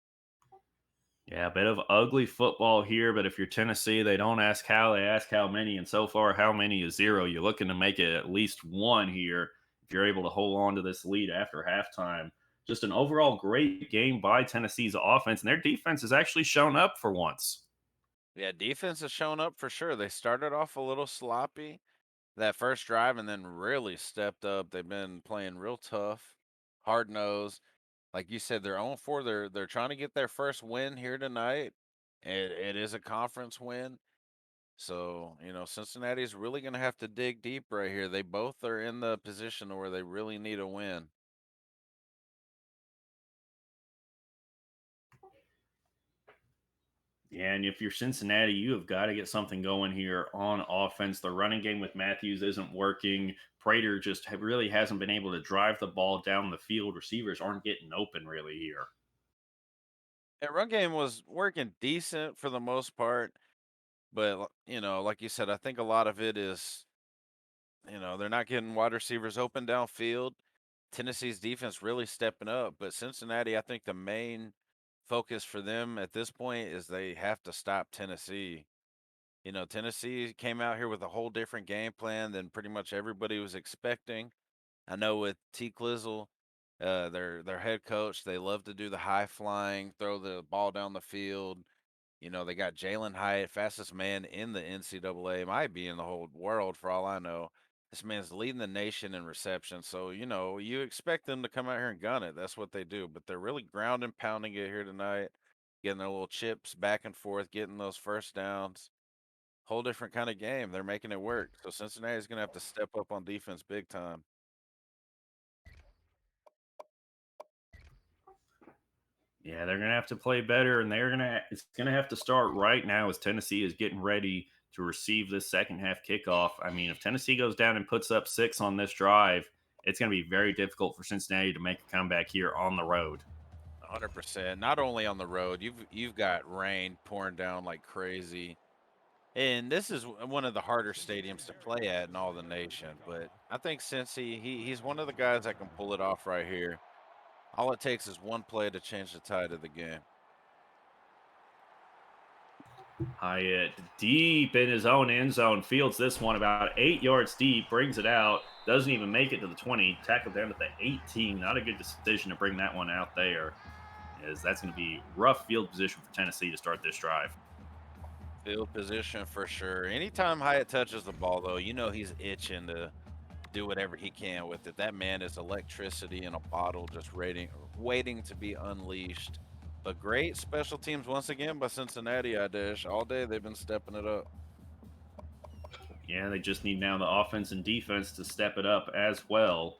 Yeah, a bit of ugly football here, but if you're Tennessee, they don't ask how, they ask how many. And so far, how many is 0. You're looking to make it at least 1 here if you're able to hold on to this lead after halftime. Just an overall great game by Tennessee's offense, and their defense has actually shown up for once. Yeah, defense has shown up for sure. They started off a little sloppy, that first drive and then really stepped up. They've been playing real tough, hard nosed. Like you said, they're 0-4. They're trying to get their first win here tonight. It is a conference win. So, Cincinnati's really going to have to dig deep right here. They both are in the position where they really need a win. Yeah, and if you're Cincinnati, you have got to get something going here on offense. The running game with Matthews isn't working. Prater just really hasn't been able to drive the ball down the field. Receivers aren't getting open really here. That run game was working decent for the most part, but like you said, I think a lot of it is, they're not getting wide receivers open downfield. Tennessee's defense really stepping up, but Cincinnati, I think the main focus for them at this point is they have to stop Tennessee. Tennessee came out here with a whole different game plan than pretty much everybody was expecting. I know with T. Clizzle, their head coach, they love to do the high flying, throw the ball down the field. They got Jalen Hyatt, fastest man in the NCAA, might be in the whole world for all I know. This man's leading the nation in reception. So, you expect them to come out here and gun it. That's what they do. But they're really ground and pounding it here tonight, getting their little chips back and forth, getting those first downs. Whole different kind of game. They're making it work. So Cincinnati's going to have to step up on defense big time. Yeah, they're gonna have to play better, and it's gonna have to start right now as Tennessee is getting ready to receive this second half kickoff. I mean, if Tennessee goes down and puts up 6 on this drive, it's gonna be very difficult for Cincinnati to make a comeback here on the road. 100%. Not only on the road, you've got rain pouring down like crazy. And this is one of the harder stadiums to play at in all the nation. But I think Cincy, he's one of the guys that can pull it off right here. All it takes is one play to change the tide of the game. Hyatt deep in his own end zone fields this one about 8 yards deep, brings it out, doesn't even make it to the 20, tackled down at the 18. Not a good decision to bring that one out there, as that's going to be rough field position for Tennessee to start this drive. Field position for sure. Anytime Hyatt touches the ball, though, he's itching to do whatever he can with it. That man is electricity in a bottle, just waiting to be unleashed. But great special teams once again by Cincinnati, I dish. All day they've been stepping it up. Yeah, they just need now the offense and defense to step it up as well.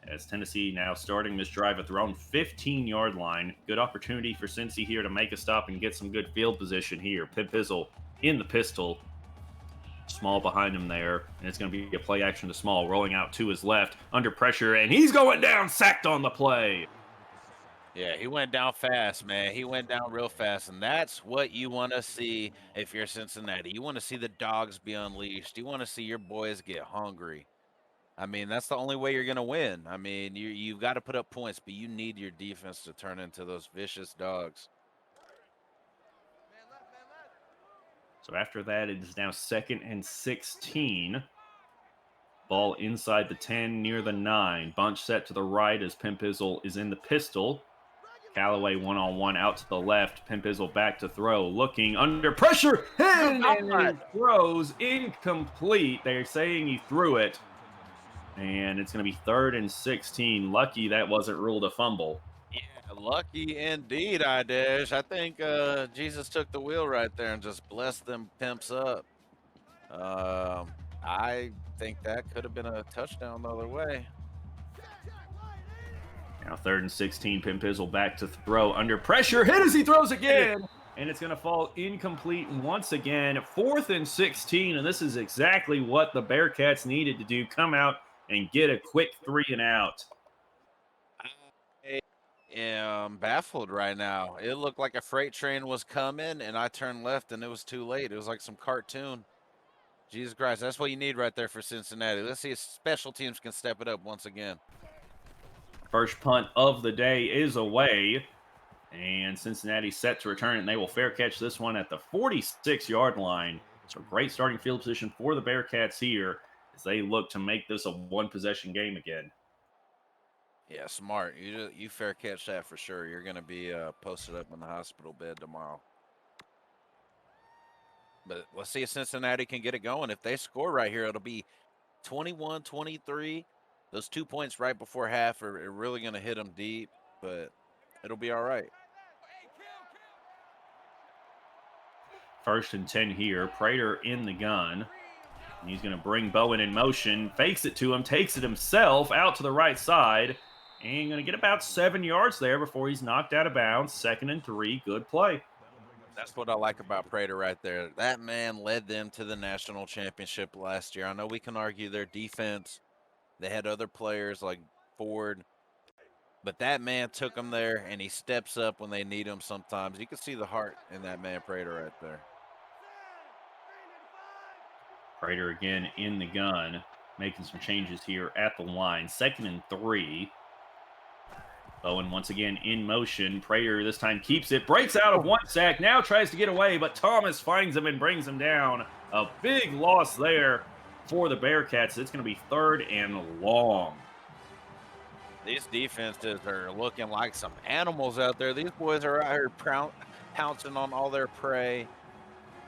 As Tennessee now starting this drive at their own 15-yard line. Good opportunity for Cincy here to make a stop and get some good field position here. Pip Bizzle in the pistol. Small behind him there, and it's going to be a play action to Small, rolling out to his left under pressure, and he's going down, sacked on the play. Yeah, he went down fast, man. He went down real fast, and that's what you want to see if you're Cincinnati. You want to see the dogs be unleashed. You want to see your boys get hungry. I mean, that's the only way you're going to win. I mean, you've got to put up points, but you need your defense to turn into those vicious dogs. So after that, it is now 2nd and 16. Ball inside the 10, near the 9. Bunch set to the right as Pimpizzle is in the pistol. Callaway one-on-one out to the left. Pimpizzle back to throw. Looking under pressure. And he throws incomplete. They're saying he threw it. And it's going to be 3rd and 16. Lucky that wasn't ruled a fumble. Yeah, lucky indeed, I dish. I think Jesus took the wheel right there and just blessed them pimps up. I think that could have been a touchdown the other way. Now 3rd and 16. Pimpizzle back to throw. Under pressure. Hit as he throws again. And it's going to fall incomplete once again. 4th and 16. And this is exactly what the Bearcats needed to do. Come out and get a quick 3 and out. I am baffled right now. It looked like a freight train was coming, and I turned left, and it was too late. It was like some cartoon. Jesus Christ, that's what you need right there for Cincinnati. Let's see if special teams can step it up once again. First punt of the day is away. And Cincinnati set to return it, and they will fair catch this one at the 46-yard line. So great starting field position for the Bearcats here as they look to make this a one-possession game again. Yeah, smart. You fair catch that for sure. You're going to be posted up in the hospital bed tomorrow. But let's see if Cincinnati can get it going. If they score right here, it'll be 21-23. Those 2 points right before half are really going to hit them deep, but it'll be all right. 1st and 10 here. Prater in the gun. And he's going to bring Bowen in motion, fakes it to him, takes it himself out to the right side, and going to get about 7 yards there before he's knocked out of bounds. 2nd and 3. Good play. That's what I like about Prater right there. That man led them to the national championship last year. I know we can argue their defense. They had other players like Ford, but that man took them there, and he steps up when they need him sometimes. You can see the heart in that man, Prater, right there. Prater again in the gun, making some changes here at the line. 2nd and 3. Bowen once again in motion. Prater this time keeps it, breaks out of 1 sack, now tries to get away, but Thomas finds him and brings him down. A big loss there for the Bearcats. It's going to be 3rd and long. These defenses are looking like some animals out there. These boys are out here pouncing on all their prey.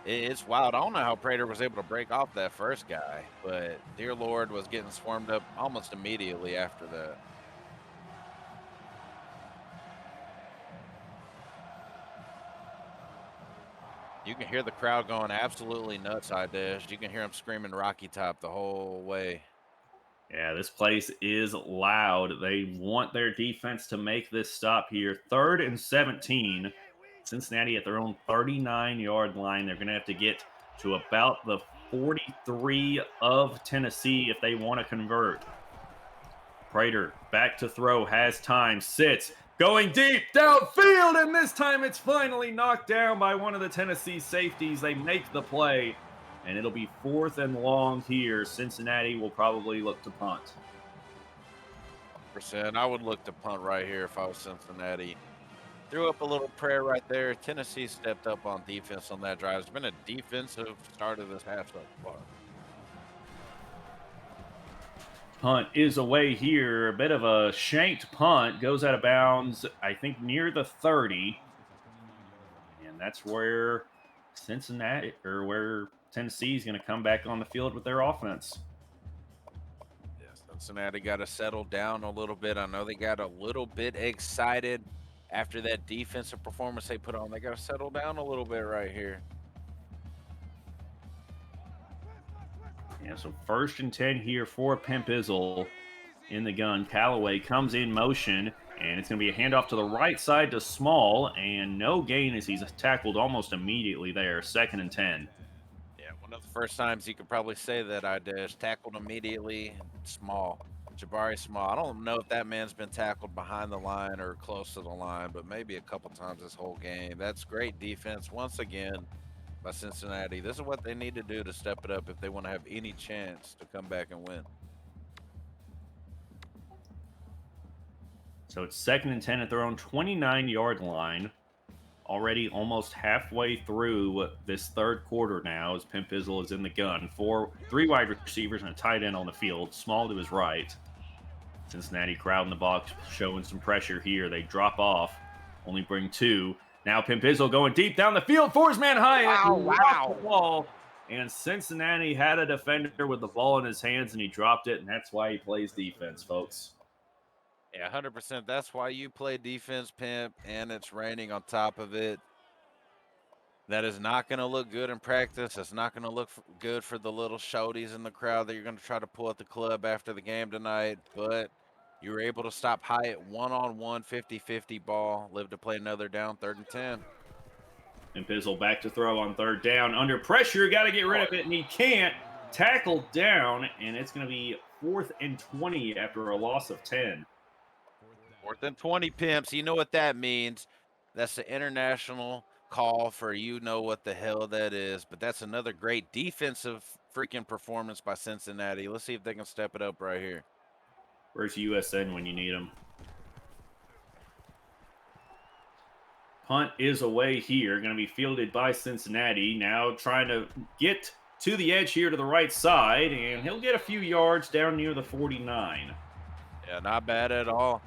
It's wild. I don't know how Prater was able to break off that first guy, but dear Lord was getting swarmed up almost immediately after that. You can hear the crowd going absolutely nuts, Idesh. You can hear them screaming Rocky Top the whole way. Yeah, this place is loud. They want their defense to make this stop here. 3rd and 17. Cincinnati at their own 39-yard line. They're going to have to get to about the 43 of Tennessee if they want to convert. Prater back to throw, has time, sits, going deep downfield, and this time it's finally knocked down by one of the Tennessee safeties. They make the play, and it'll be 4th and long here. Cincinnati will probably look to punt. I would look to punt right here if I was Cincinnati. Threw up a little prayer right there. Tennessee stepped up on defense on that drive. It's been a defensive start of this half so far. Punt is away here. A bit of a shanked punt. Goes out of bounds, I think, near the 30. And that's where Cincinnati, or where Tennessee is going to come back on the field with their offense. Yes, Cincinnati got to settle down a little bit. I know they got a little bit excited after that defensive performance they put on. They got to settle down a little bit right here. Yeah, so 1st and 10 here for Pimp Izzle in the gun. Callaway comes in motion, and it's going to be a handoff to the right side to Small, and no gain as he's tackled almost immediately there. 2nd and 10. Yeah, one of the first times you could probably say that I did. Tackled immediately. Small. Jabari Small. I don't know if that man's been tackled behind the line or close to the line, but maybe a couple times this whole game. That's great defense once again by Cincinnati. This is what they need to do to step it up if they want to have any chance to come back and win. So it's 2nd and 10 at their own 29-yard line. Already almost halfway through this 3rd quarter now as Pimp Izzle is in the gun. 3 wide receivers and a tight end on the field. Small to his right. Cincinnati crowd in the box showing some pressure here. They drop off. Only bring 2. Now Pimp Izzle going deep down the field. 4-man high. Wow. The ball. And Cincinnati had a defender with the ball in his hands, and he dropped it, and that's why he plays defense, folks. Yeah, 100%. That's why you play defense, Pimp, and it's raining on top of it. That is not going to look good in practice. It's not going to look good for the little shouties in the crowd that you're going to try to pull at the club after the game tonight. But you were able to stop Hyatt one-on-one, 50-50 ball. Live to play another down, 3rd and 10. And Izzle back to throw on 3rd down. Under pressure, got to get rid of it, and he can't. Tackled down, and it's going to be 4th and 20 after a loss of 10. 4th and 20, Pimps. You know what that means. That's the international call for you know what the hell that is. But that's another great defensive freaking performance by Cincinnati. Let's see if they can step it up right here. Where's USN when you need them? Punt is away here. Going to be fielded by Cincinnati. Now trying to get to the edge here to the right side, and he'll get a few yards down near the 49. Yeah, not bad at all.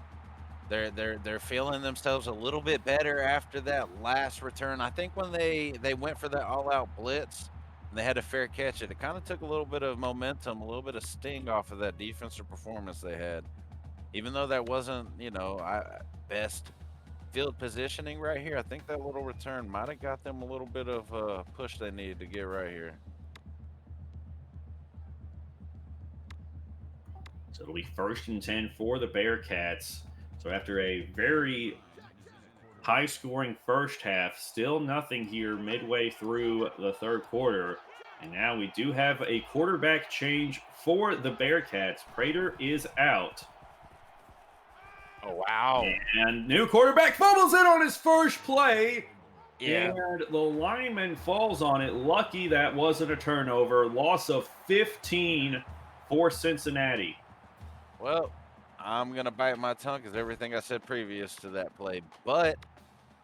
They're feeling themselves a little bit better after that last return. I think when they went for that all-out blitz, and they had a fair catch it. It kind of took a little bit of momentum, a little bit of sting off of that defensive performance they had. Even though that wasn't, best field positioning right here, I think that little return might have got them a little bit of push they needed to get right here. So it'll be 1st and 10 for the Bearcats. So after a very high-scoring first half, still nothing here midway through the third quarter. And now we do have a quarterback change for the Bearcats. Prater is out. Oh, wow. And new quarterback fumbles it on his first play. Yeah. And the lineman falls on it. Lucky that wasn't a turnover. Loss of 15 for Cincinnati. Well, I'm going to bite my tongue because everything I said previous to that play. But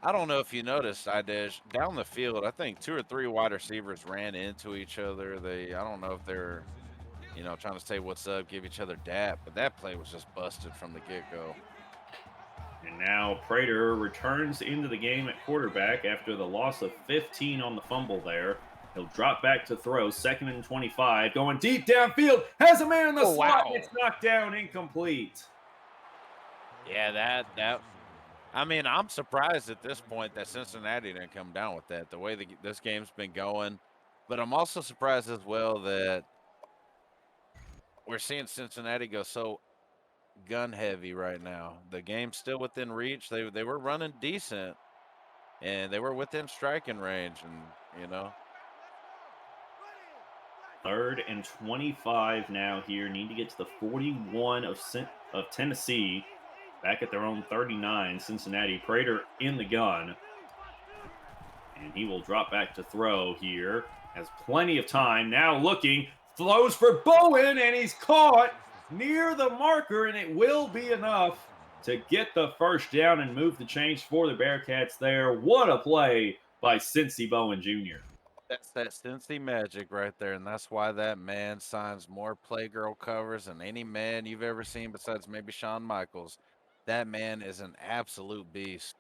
I don't know if you noticed, Idesh, down the field, I think 2 or 3 wide receivers ran into each other. I don't know if they're, trying to say what's up, give each other dap, but that play was just busted from the get-go. And now Prater returns into the game at quarterback after the loss of 15 on the fumble there. He'll drop back to throw, 2nd and 25, going deep downfield, has a man in the slot, wow. It's knocked down, incomplete. Yeah, I'm surprised at this point that Cincinnati didn't come down with that, the way this game's been going. But I'm also surprised as well that we're seeing Cincinnati go so gun heavy right now. The game's still within reach. They were running decent, and they were within striking range, and 3rd and 25 now here. Need to get to the 41 of Tennessee. Back at their own 39, Cincinnati. Prater in the gun. And he will drop back to throw here. Has plenty of time. Now looking. Throws for Bowen, and he's caught near the marker, and it will be enough to get the first down and move the chains for the Bearcats there. What a play by Cincy Bowen Jr. that's that Cincy magic right there, and that's why that man signs more Playgirl covers than any man you've ever seen besides maybe Shawn Michaels. That man is an absolute beast.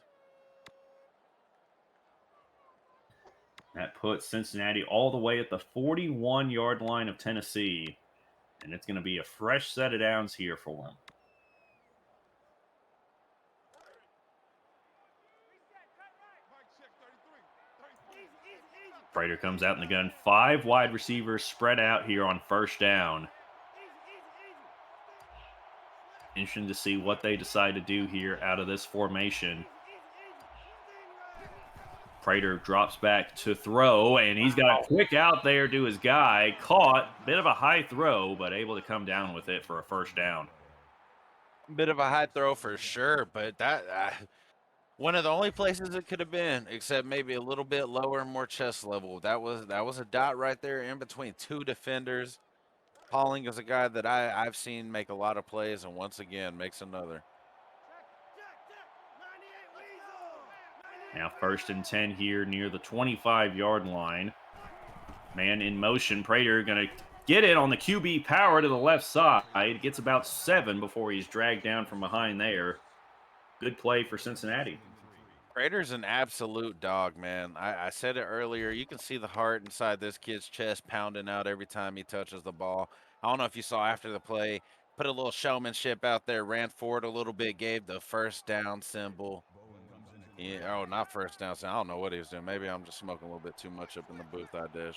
That puts Cincinnati all the way at the 41-yard line of Tennessee. And it's going to be a fresh set of downs here for them. Prater comes out in the gun. 5 wide receivers spread out here on 1st down. Interesting to see what they decide to do here out of this formation. Prater drops back to throw, and he's got a quick out there to his guy. Caught. Bit of a high throw, but able to come down with it for a 1st down. Bit of a high throw for sure, but that one of the only places it could have been, except maybe a little bit lower, more chest level. That was a dot right there in between 2 defenders. Pauling is a guy that I've seen make a lot of plays, and once again makes another. Now 1st and 10 here near the 25-yard line. Man in motion. Prater going to get it on the QB power to the left side. Gets about 7 before he's dragged down from behind there. Good play for Cincinnati. Prater's an absolute dog, man. I said it earlier. You can see the heart inside this kid's chest pounding out every time he touches the ball. I don't know if you saw after the play, put a little showmanship out there, ran forward a little bit, gave the 1st down symbol. Yeah, not 1st down. I don't know what he was doing. Maybe I'm just smoking a little bit too much up in the booth, Idesh.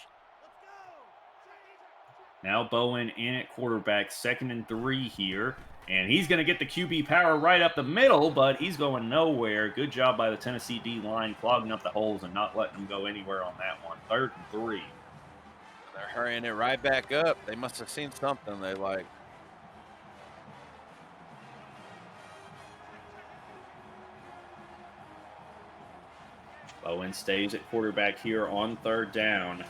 Now Bowen in at quarterback, 2nd and 3 here. And he's going to get the QB power right up the middle, but he's going nowhere. Good job by the Tennessee D-line, clogging up the holes and not letting him go anywhere on that one. 3rd and 3. They're hurrying it right back up. They must have seen something they like. Bowen stays at quarterback here on 3rd down.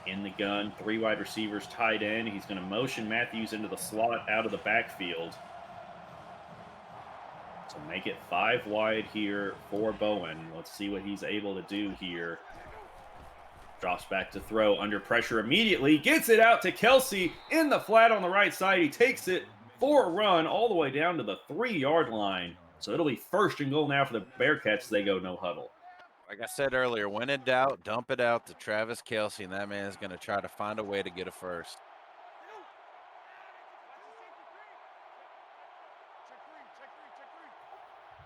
In the gun, 3 wide receivers tied in. He's going to motion Matthews into the slot out of the backfield. So make it 5 wide here for Bowen. Let's see what he's able to do here. Drops back to throw under pressure immediately. Gets it out to Kelsey in the flat on the right side. He takes it for a run all the way down to the 3-yard line. So it'll be 1st and goal now for the Bearcats. They go no huddle. Like I said earlier, when in doubt, dump it out to Travis Kelce, and that man is going to try to find a way to get a first.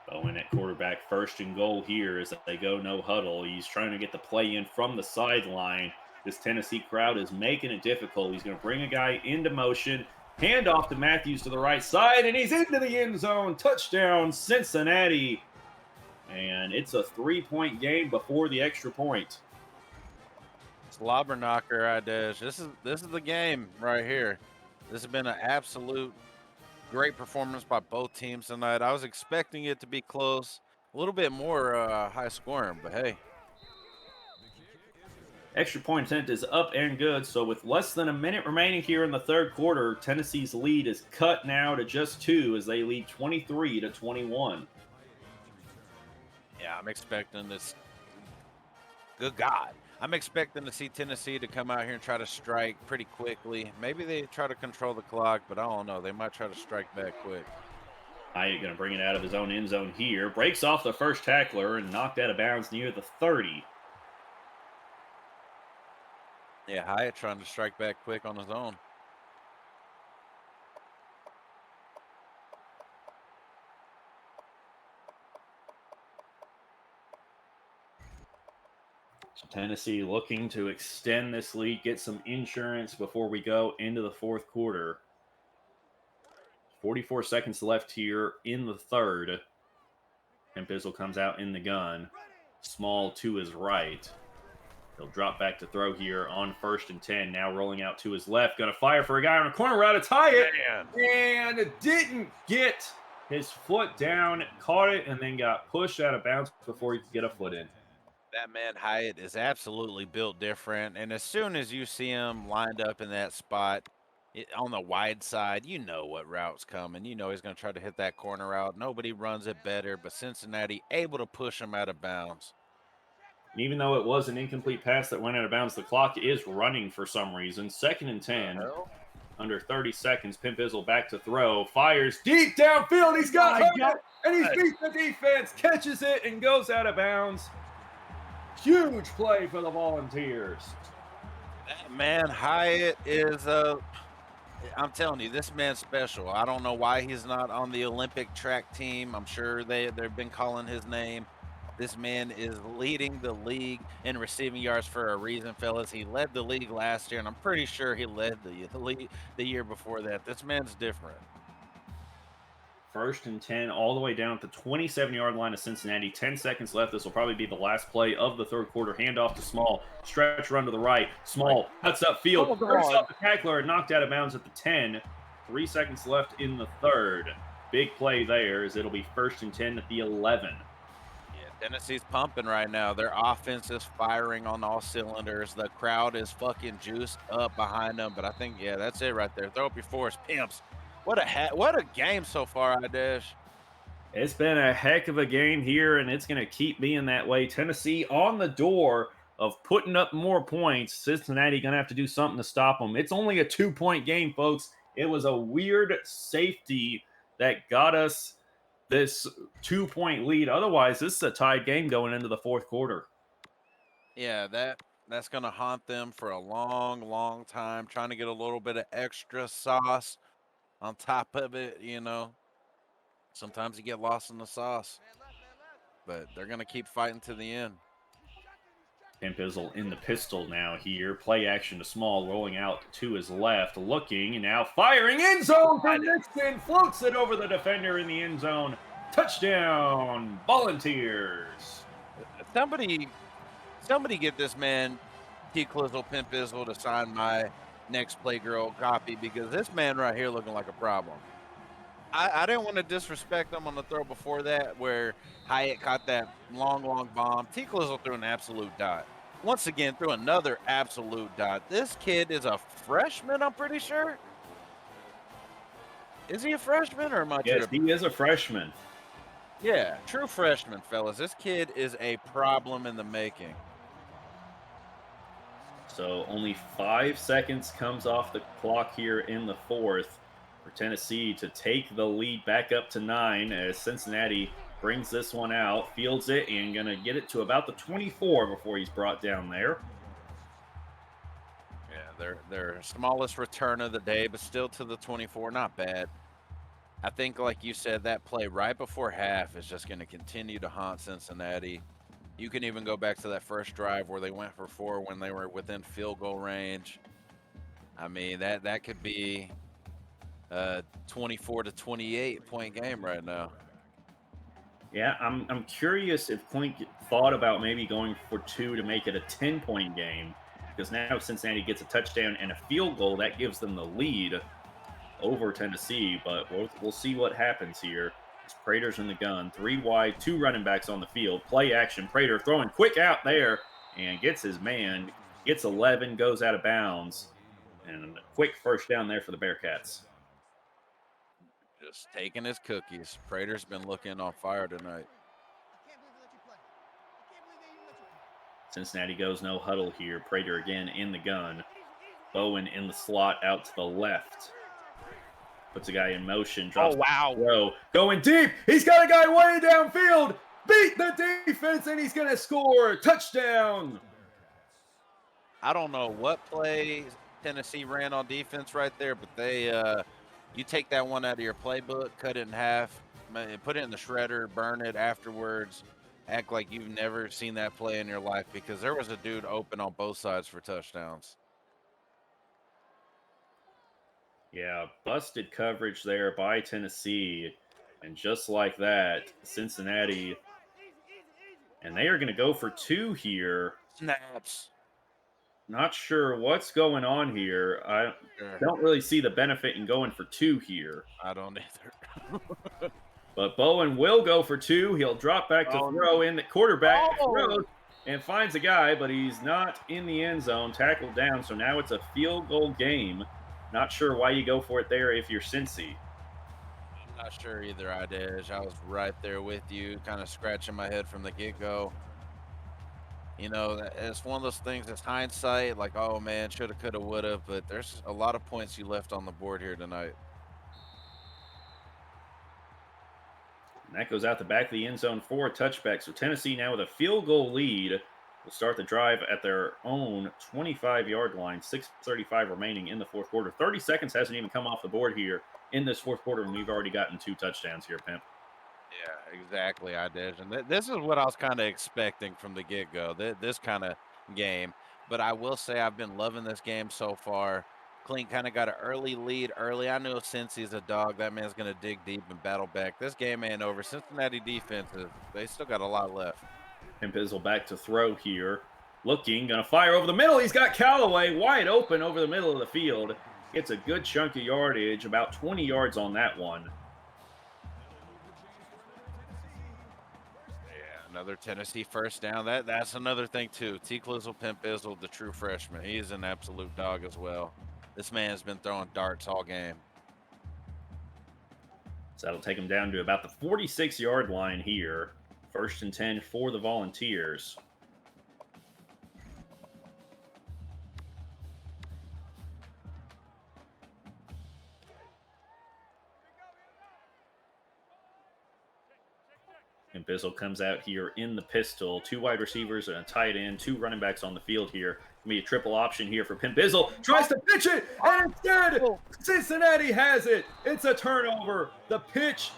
Bowen at quarterback, first and goal here as they go no huddle. He's trying to get the play in from the sideline. This Tennessee crowd is making it difficult. He's going to bring a guy into motion, hand off to Matthews to the right side, and he's into the end zone. Touchdown, Cincinnati. And it's a 3-point game before the extra point. Slobber knocker, Idesh. This is the game right here. This has been an absolute great performance by both teams tonight. I was expecting it to be close, a little bit more high scoring, but hey. Extra point attempt is up and good. So with less than a minute remaining here in the third quarter, Tennessee's lead is cut now to just 2 as they lead 23-21. Yeah, I'm expecting this. Good God. I'm expecting to see Tennessee to come out here and try to strike pretty quickly. Maybe they try to control the clock, but I don't know. They might try to strike back quick. Hyatt going to bring it out of his own end zone here. Breaks off the first tackler and knocked out of bounds near the 30. Yeah, Hyatt trying to strike back quick on his own. So Tennessee looking to extend this lead, get some insurance before we go into the fourth quarter. 44 seconds left here in the third. And Bizzle comes out in the gun. Small to his right. He'll drop back to throw here on 1st and 10. Now rolling out to his left. Going to fire for a guy on a corner route. It's Hyatt. And didn't get his foot down. Caught it and then got pushed out of bounds before he could get a foot in. That man Hyatt is absolutely built different. And as soon as you see him lined up in that spot on the wide side, you know what route's coming. You know he's going to try to hit that corner route. Nobody runs it better, but Cincinnati able to push him out of bounds. And even though it was an incomplete pass that went out of bounds, the clock is running for some reason. 2nd and 10. Under 30 seconds. Pimp Bizzle back to throw. Fires deep downfield. He's got it. And he's beat the defense. Catches it and goes out of bounds. Huge play for the Volunteers. That man Hyatt is I'm telling you, this man's special. I don't know why he's not on the Olympic track team. I'm sure they've been calling his name. This man is leading the league in receiving yards for a reason, fellas. He led the league last year, and I'm pretty sure he led the year before that. This man's different. 1st and 10, all the way down at the 27-yard line of Cincinnati. 10 seconds left. This will probably be the last play of the third quarter. Handoff to Small. Stretch run to the right. Small cuts up field. First up the tackler and knocked out of bounds at the 10. 3 seconds left in the third. Big play there as it'll be 1st and 10 at the 11. Tennessee's pumping right now. Their offense is firing on all cylinders. The crowd is fucking juiced up behind them. But I think, yeah, that's it right there. Throw up your force, pimps. What a game so far, Idesh. It's been a heck of a game here, and it's going to keep being that way. Tennessee on the door of putting up more points. Cincinnati going to have to do something to stop them. It's only a 2-point game, folks. It was a weird safety that got us this 2-point lead. Otherwise, this is a tied game going into the fourth quarter. Yeah, that's going to haunt them for a long, long time, trying to get a little bit of extra sauce on top of it, you know. Sometimes you get lost in the sauce, but they're going to keep fighting to the end. Pimp Bizzle in the pistol now here. Play action to Small, rolling out to his left, looking, and now firing. End zone for Nixon. Floats it over the defender in the end zone. Touchdown, Volunteers. Somebody get this man, T. Clizzle, Pimp Bizzle, to sign my next Playgirl copy, because this man right here looking like a problem. I didn't want to disrespect him on the throw before that where Hyatt caught that long bomb. T. Clizzle threw an absolute dot. Once again, threw another absolute dot. This kid is a freshman, I'm pretty sure. Is he a freshman or am I Yes, tripping? he is a freshman. Yeah, true freshman, fellas. This kid is a problem in the making. So only 5 seconds comes off the clock here in the fourth for Tennessee to take the lead back up to 9 as Cincinnati brings this one out, fields it, and going to get it to about the 24 before he's brought down there. Yeah, their smallest return of the day, but still to the 24, not bad. I think, like you said, that play right before half is just going to continue to haunt Cincinnati. You can even go back to that first drive where they went for 4 when they were within field goal range. I mean, that could be a 24 to 28 point game right now. Yeah, I'm curious if Clink thought about maybe going for 2 to make it a 10-point game, because now if Cincinnati gets a touchdown and a field goal, that gives them the lead over Tennessee. But we'll see what happens here. As Prater's in the gun, 3 wide, 2 running backs on the field. Play action. Prater throwing quick out there and gets his man. Gets 11, goes out of bounds, and a quick first down there for the Bearcats. Just taking his cookies. Prater's been looking on fire tonight. Cincinnati goes no huddle here. Prater again in the gun. Bowen in the slot out to the left. Puts a guy in motion. Drops wow. throw. Going deep. He's got a guy way downfield. Beat the defense, and he's going to score. Touchdown. I don't know what play Tennessee ran on defense right there, but they you take that one out of your playbook, cut it in half, put it in the shredder, burn it afterwards, act like you've never seen that play in your life, because there was a dude open on both sides for touchdowns. Yeah, busted coverage there by Tennessee. And just like that, Cincinnati, and they are going to go for 2 here. Snaps. Not sure what's going on here. I don't really see the benefit in going for 2 here. I don't either. But Bowen will go for 2. He'll drop back to throw in. The quarterback throws and finds a guy, but he's not in the end zone. Tackled down, so now it's a field goal game. Not sure why you go for it there if you're Cincy. I'm not sure either, Idej. I was right there with you, kind of scratching my head from the get-go. You know, it's one of those things, it's hindsight, like, oh man, shoulda, coulda, woulda, but there's a lot of points you left on the board here tonight. And that goes out the back of the end zone for a touchback. So Tennessee now with a field goal lead will start the drive at their own 25-yard line. 6:35 remaining in the fourth quarter. 30 seconds hasn't even come off the board here in this fourth quarter, and we've already gotten 2 touchdowns here, Pimp. Yeah, exactly, Idej. And this is what I was kind of expecting from the get-go, this kind of game. But I will say I've been loving this game so far. Clink kind of got an early lead early. I knew since he's a dog, that man's going to dig deep and battle back. This game ain't over. Cincinnati defense, they still got a lot left. And Pizzle back to throw here. Looking, going to fire over the middle. He's got Callaway wide open over the middle of the field. Gets a good chunk of yardage, about 20 yards on that one. Another Tennessee first down. That's another thing too. T. Clizzle, Pimp Izzle, the true freshman. He is an absolute dog as well. This man has been throwing darts all game. So that'll take him down to about the 46-yard line here. 1st and 10 for the Volunteers. And Bizzle comes out here in the pistol. 2 wide receivers and a tight end. 2 running backs on the field here. Gonna be a triple option here for Pimp Bizzle. Tries to pitch it, and instead, Cincinnati has it. It's a turnover. The pitch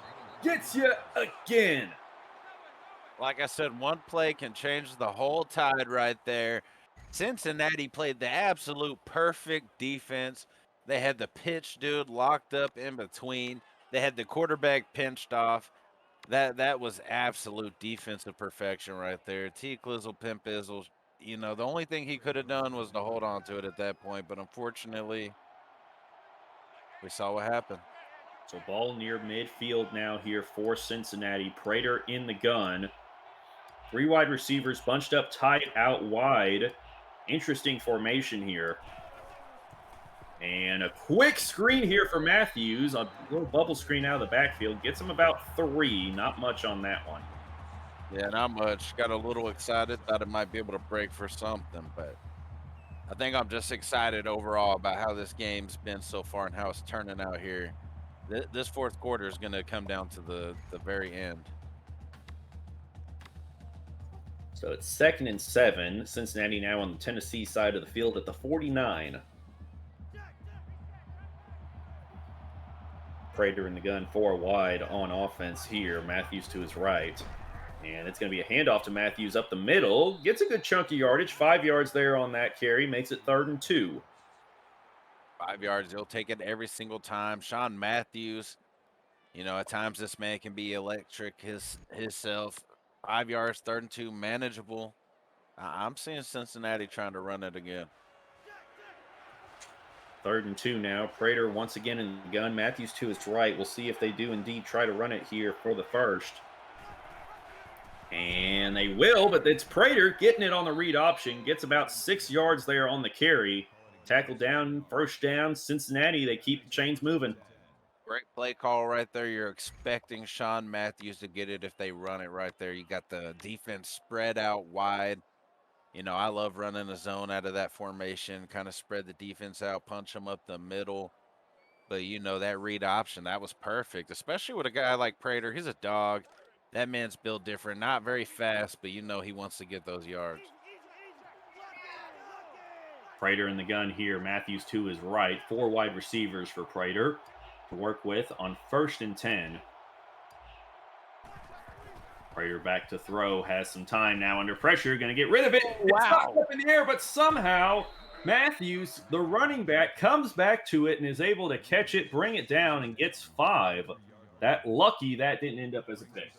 gets you again. Like I said, one play can change the whole tide right there. Cincinnati played the absolute perfect defense. They had the pitch dude locked up in between. They had the quarterback pinched off. That was absolute defensive perfection right there. T. Clizzle, Pimp Izzle, you know, the only thing he could have done was to hold on to it at that point, but unfortunately, we saw what happened. So ball near midfield now here for Cincinnati. Prater in the gun. 3 wide receivers bunched up tight out wide. Interesting formation here. And a quick screen here for Matthews. A little bubble screen out of the backfield. Gets him about 3. Not much on that one. Yeah, not much. Got a little excited. Thought it might be able to break for something. But I think I'm just excited overall about how this game's been so far and how it's turning out here. This fourth quarter is going to come down to the very end. So it's 2nd and 7. Cincinnati now on the Tennessee side of the field at the 49. Prater in the gun 4 wide on offense here. Matthews to his right. And it's going to be a handoff to Matthews up the middle. Gets a good chunk of yardage. 5 yards there on that carry. Makes it 3rd and 2. 5 yards, he'll take it every single time. Sean Matthews, at times this man can be electric himself. 5 yards, 3rd and 2, manageable. I'm seeing Cincinnati trying to run it again. 3rd and 2 now. Prater once again in the gun. Matthews to his right. We'll see if they do indeed try to run it here for the first. And they will, but it's Prater getting it on the read option. Gets about 6 yards there on the carry. Tackle down, 1st down. Cincinnati, they keep the chains moving. Great play call right there. You're expecting Sean Matthews to get it if they run it right there. You got the defense spread out wide. I love running a zone out of that formation, kind of spread the defense out, punch them up the middle. But, that read option, that was perfect, especially with a guy like Prater. He's a dog. That man's built different, not very fast, but he wants to get those yards. Prater in the gun here. Matthews to his right. 4 wide receivers for Prater to work with on 1st and 10. Prater back to throw. Has some time now under pressure. Going to get rid of it. It's knocked up in the air, but somehow Matthews, the running back, comes back to it and is able to catch it, bring it down, and gets 5. That didn't end up as a pick.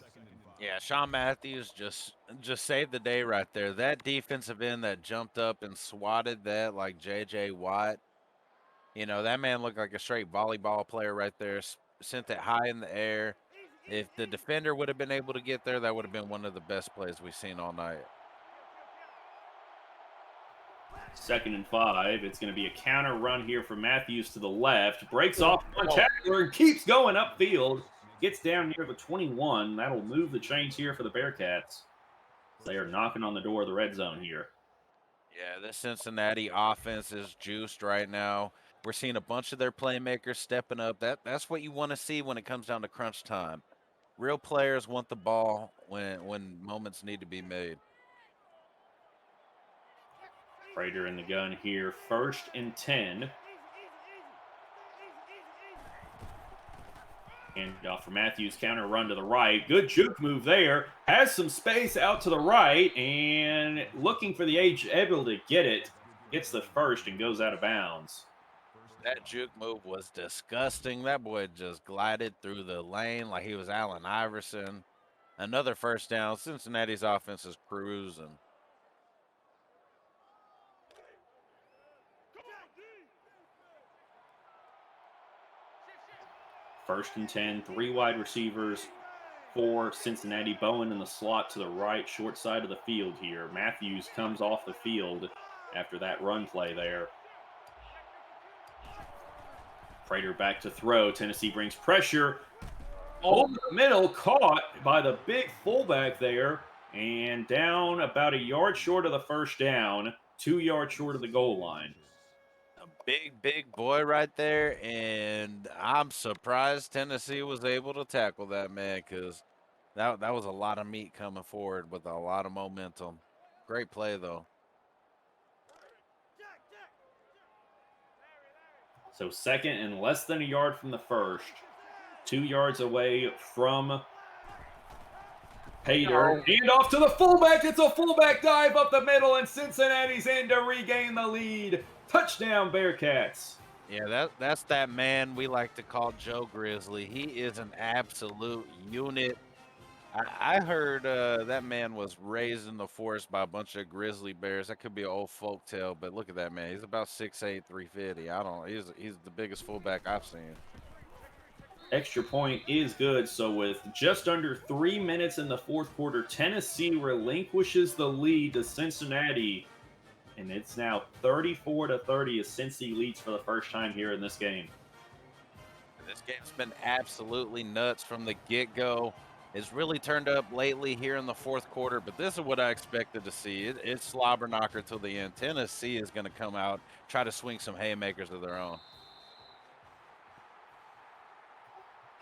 Yeah, Sean Matthews just saved the day right there. That defensive end that jumped up and swatted that like J.J. Watt. That man looked like a straight volleyball player right there. Sent it high in the air. If the defender would have been able to get there, that would have been one of the best plays we've seen all night. 2nd and 5. It's going to be a counter run here for Matthews to the left. Breaks off one tackler and keeps going upfield. Gets down near the 21. That'll move the chains here for the Bearcats. They are knocking on the door of the red zone here. Yeah, this Cincinnati offense is juiced right now. We're seeing a bunch of their playmakers stepping up. That's what you want to see when it comes down to crunch time. Real players want the ball when moments need to be made. Prater in the gun here. 1st and 10. And off for Matthews, counter run to the right. Good juke move there. Has some space out to the right and looking for the edge, able to get it. Gets the first and goes out of bounds. That juke move was disgusting. That boy just glided through the lane like he was Allen Iverson. Another 1st down. Cincinnati's offense is cruising. First and 10, 3 wide receivers for Cincinnati. Bowen in the slot to the right, short side of the field here. Matthews comes off the field after that run play there. Prater back to throw. Tennessee brings pressure. Over the middle, caught by the big fullback there, and down about a yard short of the 1st down, 2 yards short of the goal line. A big boy right there, and I'm surprised Tennessee was able to tackle that man because that was a lot of meat coming forward with a lot of momentum. Great play, though. So 2nd and less than a yard from the 1st. 2 yards away from Prater. Hand off to the fullback. It's a fullback dive up the middle, and Cincinnati's in to regain the lead. Touchdown, Bearcats. Yeah, that's that man we like to call Joe Grizzly. He is an absolute unit. I heard that man was raised in the forest by a bunch of grizzly bears. That could be an old folk tale, but look at that man. He's about 6'8", 350. He's the biggest fullback I've seen. Extra point is good. So with just under 3 minutes in the 4th quarter, Tennessee relinquishes the lead to Cincinnati. And it's now 34-30 as Cincy leads for the first time here in this game. This game's been absolutely nuts from the get-go. It's really turned up lately here in the 4th quarter, but this is what I expected to see. It's slobber knocker till the end. Tennessee is going to come out, try to swing some haymakers of their own.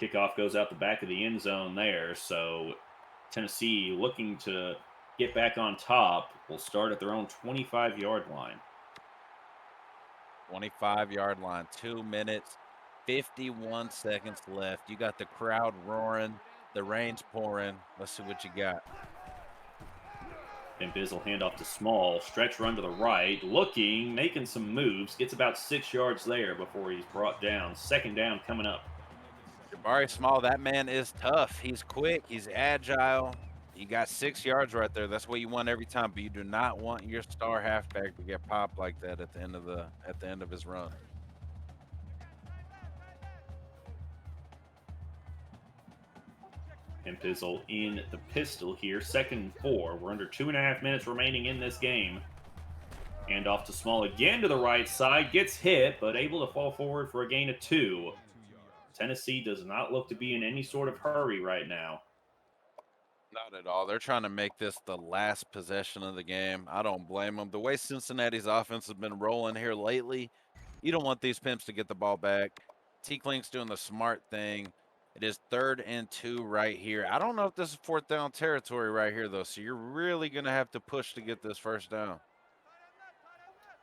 Kickoff goes out the back of the end zone there. So Tennessee looking to get back on top will start at their own 25-yard line. 25-yard line, 2 minutes, 51 seconds left. You got the crowd roaring, the rain's pouring. Let's see what you got. And Bizzle handoff to Small. Stretch run to the right. Looking, making some moves. Gets about 6 yards there before he's brought down. Second down coming up. Jabari Small, that man is tough. He's quick. He's agile. He got 6 yards right there. That's what you want every time. But you do not want your star halfback to get popped like that at the end of his run. And Bizzle in the pistol here. 2nd and 4. We're under 2.5 minutes remaining in this game. Hand off to Small again to the right side. Gets hit, but able to fall forward for a gain of 2. Tennessee does not look to be in any sort of hurry right now. Not at all. They're trying to make this the last possession of the game. I don't blame them. The way Cincinnati's offense has been rolling here lately, you don't want these pimps to get the ball back. T-Clink's doing the smart thing. It is 3rd and 2 right here. I don't know if this is 4th down territory right here, though, so you're really going to have to push to get this first down.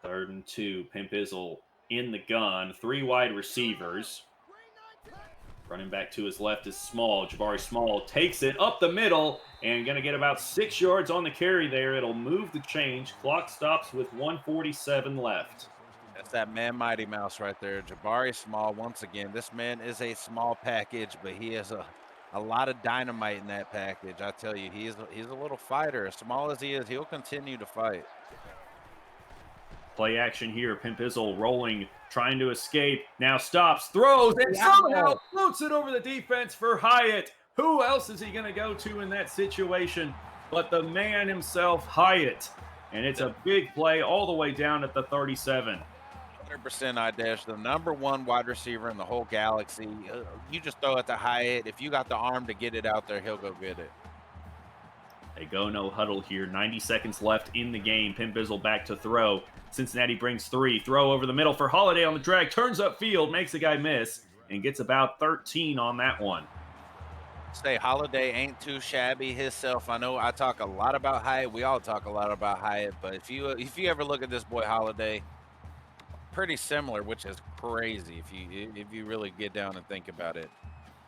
3rd and 2. Pimp Bizzle in the gun. 3 wide receivers. Running back to his left is Small. Jabari Small takes it up the middle and going to get about 6 yards on the carry there. It'll move the change. Clock stops with 1:47 left. That's that man Mighty Mouse right there. Jabari Small, once again, this man is a small package, but he has a lot of dynamite in that package. I tell you, he's a little fighter. As small as he is, he'll continue to fight. Play action here. Pimp Bizzle rolling, trying to escape. Now stops, throws, and somehow floats it over the defense for Hyatt. Who else is he going to go to in that situation but the man himself, Hyatt? And it's a big play all the way down at the 37. 100% Idesh, the #1 wide receiver in the whole galaxy. You just throw it to Hyatt. If you got the arm to get it out there, he'll go get it. They go no huddle here. 90 seconds left in the game. Pimp Bizzle back to throw. Cincinnati brings 3. Throw over the middle for Holiday on the drag. Turns upfield, makes a guy miss, and gets about 13 on that one. Say Holiday ain't too shabby himself. I know I talk a lot about Hyatt. We all talk a lot about Hyatt, but if you ever look at this boy Holiday, pretty similar, which is crazy if you really get down and think about it.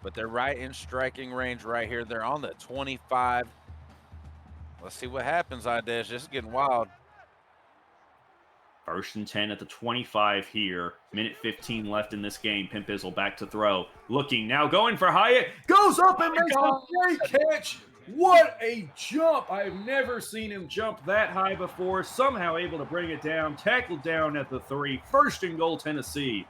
But they're right in striking range right here. They're on the 25. Let's see what happens, Idesh. This is getting wild. 1st and 10 at the 25 here. Minute 15 left in this game. Pimp Bizzle back to throw. Looking now, going for Hyatt. Goes up and makes a great catch. What a jump. I've never seen him jump that high before. Somehow able to bring it down. Tackled down at the 3. 1st and goal, Tennessee.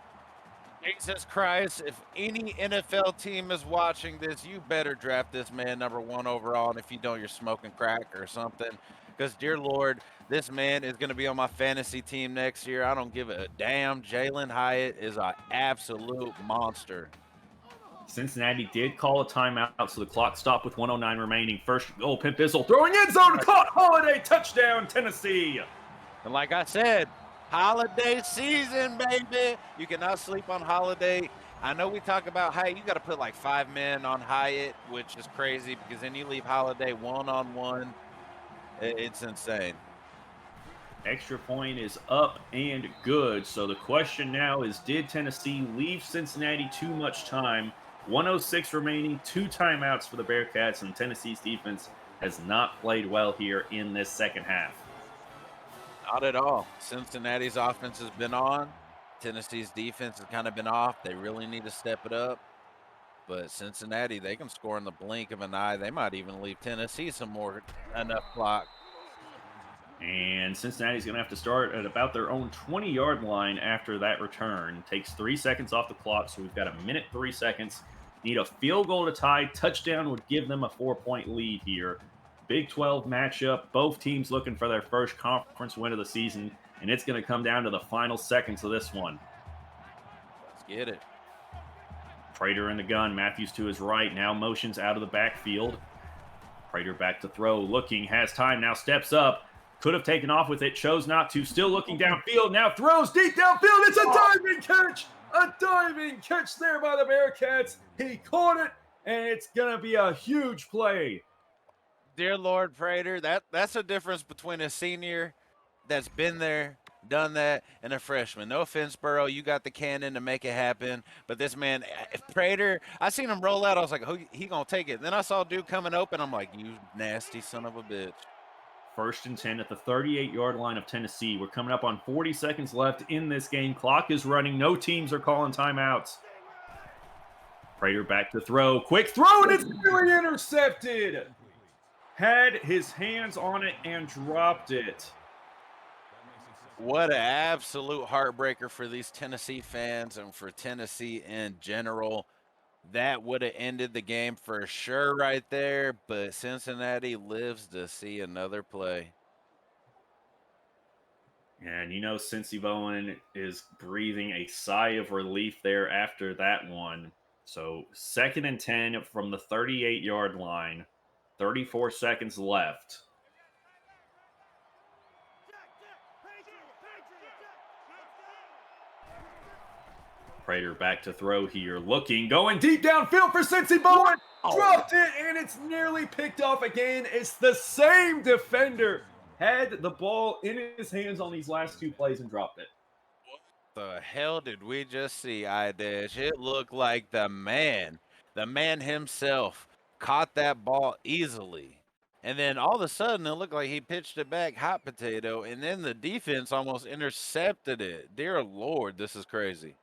Jesus Christ, if any NFL team is watching this, you better draft this man #1 overall. And if you don't, you're smoking crack or something. Because, dear Lord, this man is going to be on my fantasy team next year. I don't give a damn. Jalen Hyatt is an absolute monster. Cincinnati did call a timeout, so the clock stopped with 1:09 remaining. 1st goal, Pimp Bizzle throwing end zone, caught. Holiday, touchdown, Tennessee. And like I said, holiday season, baby. You cannot sleep on Holiday. I know we talk about Hyatt. You got to put like 5 men on Hyatt, which is crazy because then you leave Holiday one-on-one. It's insane. Extra point is up and good. So the question now is, did Tennessee leave Cincinnati too much time? 1:06 remaining, 2 timeouts for the Bearcats, and Tennessee's defense has not played well here in this second half. Not at all. Cincinnati's offense has been on. Tennessee's defense has kind of been off. They really need to step it up. But Cincinnati, they can score in the blink of an eye. They might even leave Tennessee enough clock. And Cincinnati's going to have to start at about their own 20-yard line after that return. Takes 3 seconds off the clock, so we've got 1 minute 3 seconds. Need a field goal to tie. Touchdown would give them a 4-point lead here. Big 12 matchup. Both teams looking for their first conference win of the season, and it's going to come down to the final seconds of this one. Let's get it. Prater in the gun. Matthews to his right. Now motions out of the backfield. Prater back to throw. Looking. Has time. Now steps up. Could have taken off with it. Chose not to. Still looking downfield. Now throws deep downfield. It's a diving catch. A diving catch there by the Bearcats. He caught it, and it's going to be a huge play. Dear Lord Prater, that's the difference between a senior that's been there, done that, and a freshman. No offense, Burrow, you got the cannon to make it happen, but this man, if Prater, I seen him roll out. I was like, oh, he gonna take it. Then I saw dude coming open. I'm like, you nasty son of a bitch. 1st and 10 at the 38-yard line of Tennessee. We're coming up on 40 seconds left in this game. Clock is running. No teams are calling timeouts. Prater back to throw. Quick throw, and it's nearly intercepted. Had his hands on it and dropped it. What an absolute heartbreaker for these Tennessee fans and for Tennessee in general. That would have ended the game for sure right there, but Cincinnati lives to see another play. And you know, Cincy Bowen is breathing a sigh of relief there after that one. So 2nd and 10 from the 38-yard line. 34 seconds left. Prater back to throw here. Looking, going deep downfield for Cincy Bowen. Dropped it, and it's nearly picked off again. It's the same defender. Had the ball in his hands on these last 2 plays and dropped it. The hell did we just see, iDash? It looked like the man himself, caught that ball easily. And then all of a sudden, it looked like he pitched it back hot potato, and then the defense almost intercepted it. Dear Lord, this is crazy.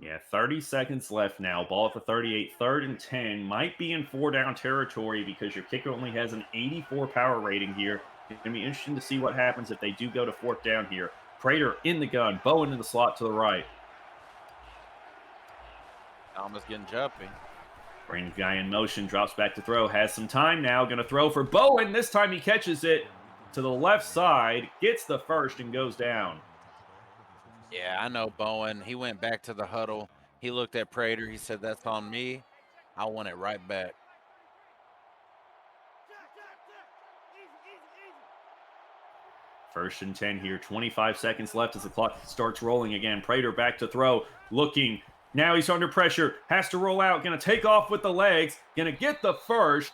Yeah, 30 seconds left now. Ball at the 38, 3rd and 10. Might be in 4-down territory because your kicker only has an 84 power rating here. It's going to be interesting to see what happens if they do go to 4th down here. Prater in the gun. Bowen in the slot to the right. Almost getting jumpy. Brings guy in motion. Drops back to throw. Has some time now. Going to throw for Bowen. This time he catches it to the left side. Gets the first and goes down. Yeah, I know Bowen. He went back to the huddle. He looked at Prater. He said, that's on me. I want it right back. First and 10 here. 25 seconds left as the clock starts rolling again. Prater back to throw. Looking. Now he's under pressure. Has to roll out. Going to take off with the legs. Going to get the first.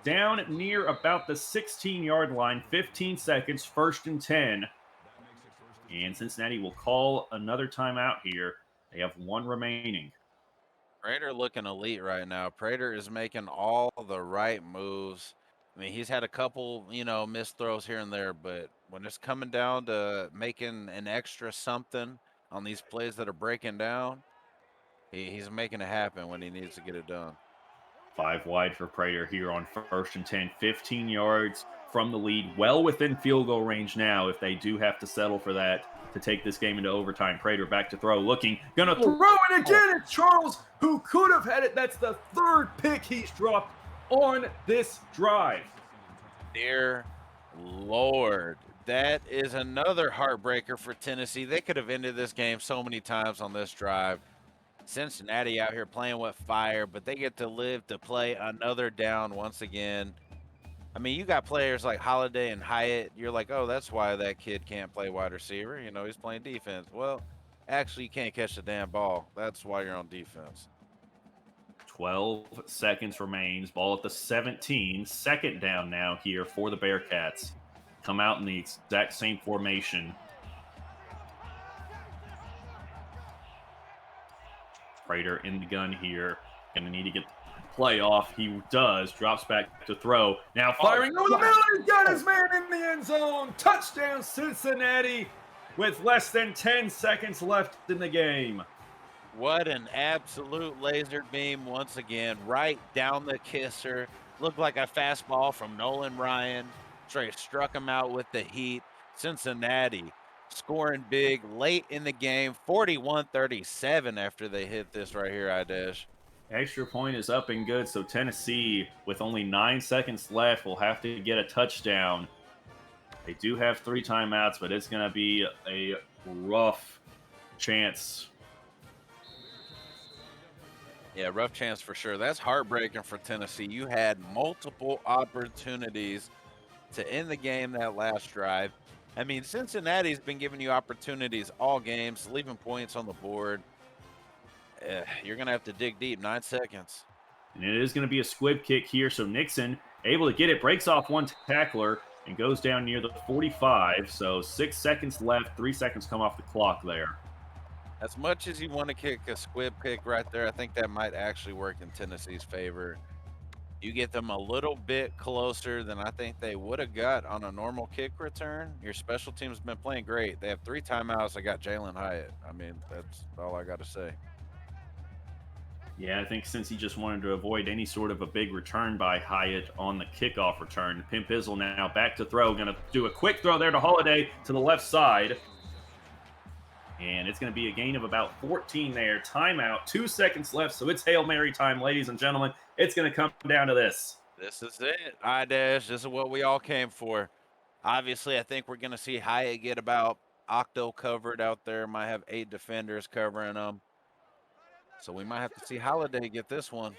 Down near about the 16-yard line. 15 seconds. 1st and 10. And Cincinnati will call another timeout here. They have 1 remaining. Prater looking elite right now. Prater is making all the right moves. I mean, he's had a couple, missed throws here and there, but when it's coming down to making an extra something on these plays that are breaking down, he's making it happen when he needs to get it done. 5 wide for Prater here on 1st and 10. 15 yards from the lead. Well within field goal range now if they do have to settle for that to take this game into overtime. Prater back to throw. Looking. Going to throw it again. It's Charles who could have had it. That's the 3rd pick he's dropped on this drive. Dear Lord, that is another heartbreaker for Tennessee. They could have ended this game so many times on this drive. Cincinnati out here playing with fire, but they get to live to play another down once again. I mean, you got players like Holiday and Hyatt. You're like, oh, that's why that kid can't play wide receiver. He's playing defense. Well, actually, you can't catch the damn ball. That's why you're on defense. 12 seconds remains. Ball at the 17. 2nd down now here for the Bearcats. Come out in the exact same formation. Prater in the gun here. Going to need to get the play off. He does. Drops back to throw. Now firing over the middle. He's got his man in the end zone. Touchdown Cincinnati with less than 10 seconds left in the game. What an absolute laser beam once again, right down the kisser. Looked like a fastball from Nolan Ryan. Straight struck him out with the heat. Cincinnati scoring big late in the game, 41-37 after they hit this right here, iDash. Extra point is up and good, so Tennessee, with only 9 seconds left, will have to get a touchdown. They do have 3 timeouts, but it's going to be a rough chance. Yeah, rough chance for sure. That's heartbreaking for Tennessee. You had multiple opportunities to end the game that last drive. I mean, Cincinnati's been giving you opportunities all games, leaving points on the board. You're going to have to dig deep. 9 seconds. And it is going to be a squib kick here. So Nixon able to get it, breaks off one tackler, and goes down near the 45. So 6 seconds left, 3 seconds come off the clock there. As much as you want to kick a squib kick right there, I think that might actually work in Tennessee's favor. You get them a little bit closer than I think they would have got on a normal kick return. Your special team's been playing great. They have 3 timeouts. They got Jalen Hyatt. I mean, that's all I got to say. Yeah, I think since he just wanted to avoid any sort of a big return by Hyatt on the kickoff return, Pimp Izzle now back to throw. Going to do a quick throw there to Holiday to the left side. And it's going to be a gain of about 14 there. Timeout, 2 seconds left. So it's Hail Mary time, ladies and gentlemen. It's going to come down to this. This is it. Dash. This is what we all came for. Obviously, I think we're going to see Hyatt get about octo covered out there. Might have 8 defenders covering them. So we might have to see Holiday get this one.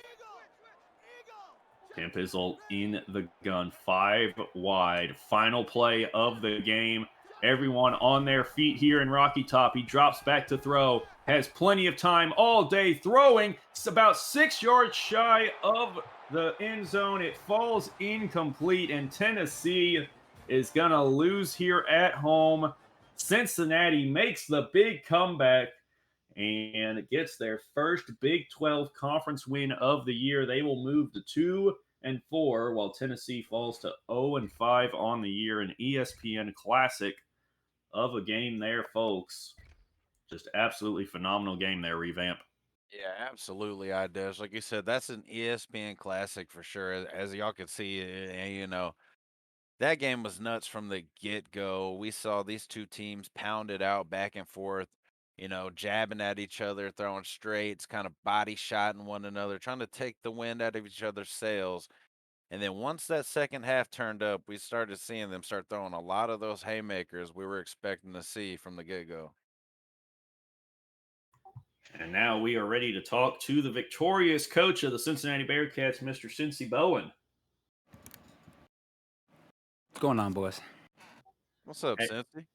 Pimp Izzle in the gun, 5 wide. Final play of the game. Everyone on their feet here in Rocky Top. He drops back to throw. Has plenty of time all day throwing. It's about 6 yards shy of the end zone. It falls incomplete, and Tennessee is going to lose here at home. Cincinnati makes the big comeback and gets their first Big 12 conference win of the year. They will move to 2-4, while Tennessee falls to 0-5 on the year. An ESPN classic of a game there, folks. Just absolutely phenomenal game there, Revamp. Yeah, absolutely, Dash. Like you said, that's an ESPN classic for sure. As y'all can see, that game was nuts from the get-go. We saw these 2 teams pound it out back and forth, jabbing at each other, throwing straights, kind of body shotting one another, trying to take the wind out of each other's sails. And then once that second half turned up, we started seeing them start throwing a lot of those haymakers we were expecting to see from the get-go. And now we are ready to talk to the victorious coach of the Cincinnati Bearcats, Mr. Cincy Bowen. What's going on, boys? What's up, Hey, Cincy?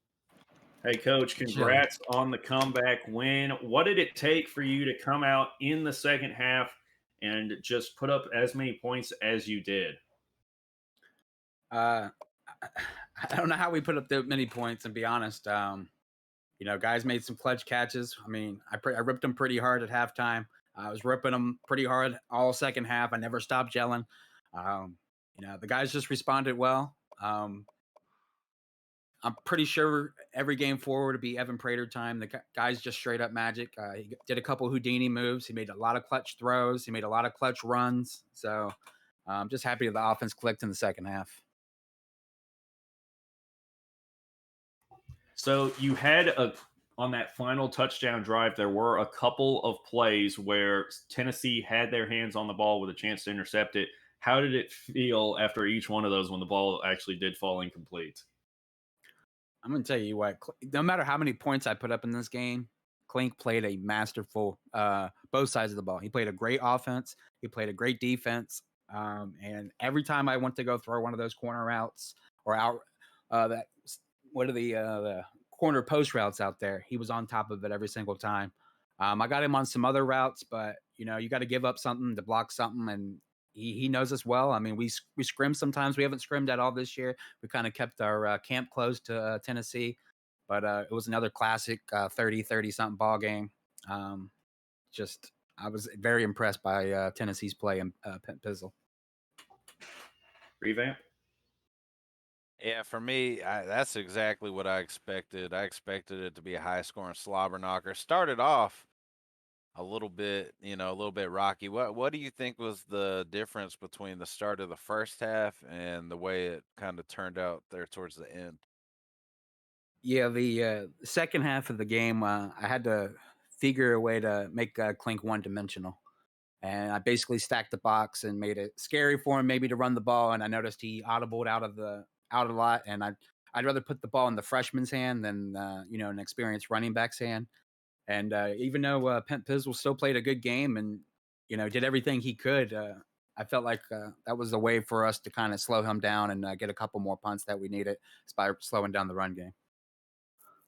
hey, Coach, Chilling. congrats on the comeback win. What did it take for you to come out in the second half and just put up as many points as you did? I don't know how we put up that many points, and be honest. Guys made some clutch catches. I mean, I ripped them pretty hard at halftime. I was ripping them pretty hard all second half. I never stopped yelling. The guys just responded well. I'm pretty sure every game forward would be Evan Prater time. The guy's just straight up magic. He did a couple Houdini moves. He made a lot of clutch throws. He made a lot of clutch runs. So I'm just happy the offense clicked in the second half. So you had on that final touchdown drive, there were a couple of plays where Tennessee had their hands on the ball with a chance to intercept it. How did it feel after each one of those when the ball actually did fall incomplete? I'm going to tell you what, no matter how many points I put up in this game, Klink played a masterful both sides of the ball. He played a great offense. He played a great defense. And every time I went to go throw one of those corner routes or out the corner post routes out there, he was on top of it every single time. I got him on some other routes, but you got to give up something to block something, and he knows us well. I mean, we scrim sometimes. We haven't scrimmed at all this year. We kind of kept our camp closed to Tennessee, but it was another classic 30 something ball game. I was very impressed by Tennessee's play and Pizzle. Revamp? Yeah, for me, that's exactly what I expected. I expected it to be a high-scoring slobber knocker. Started off a little bit, rocky. What do you think was the difference between the start of the first half and the way it kind of turned out there towards the end? Yeah, the second half of the game, I had to figure a way to make Klink one-dimensional. And I basically stacked the box and made it scary for him maybe to run the ball. And I noticed he audibled out a lot. And I'd rather put the ball in the freshman's hand than an experienced running back's hand. And even though Pent Pizzle still played a good game and did everything he could, I felt like that was the way for us to kind of slow him down and get a couple more punts that we needed by slowing down the run game.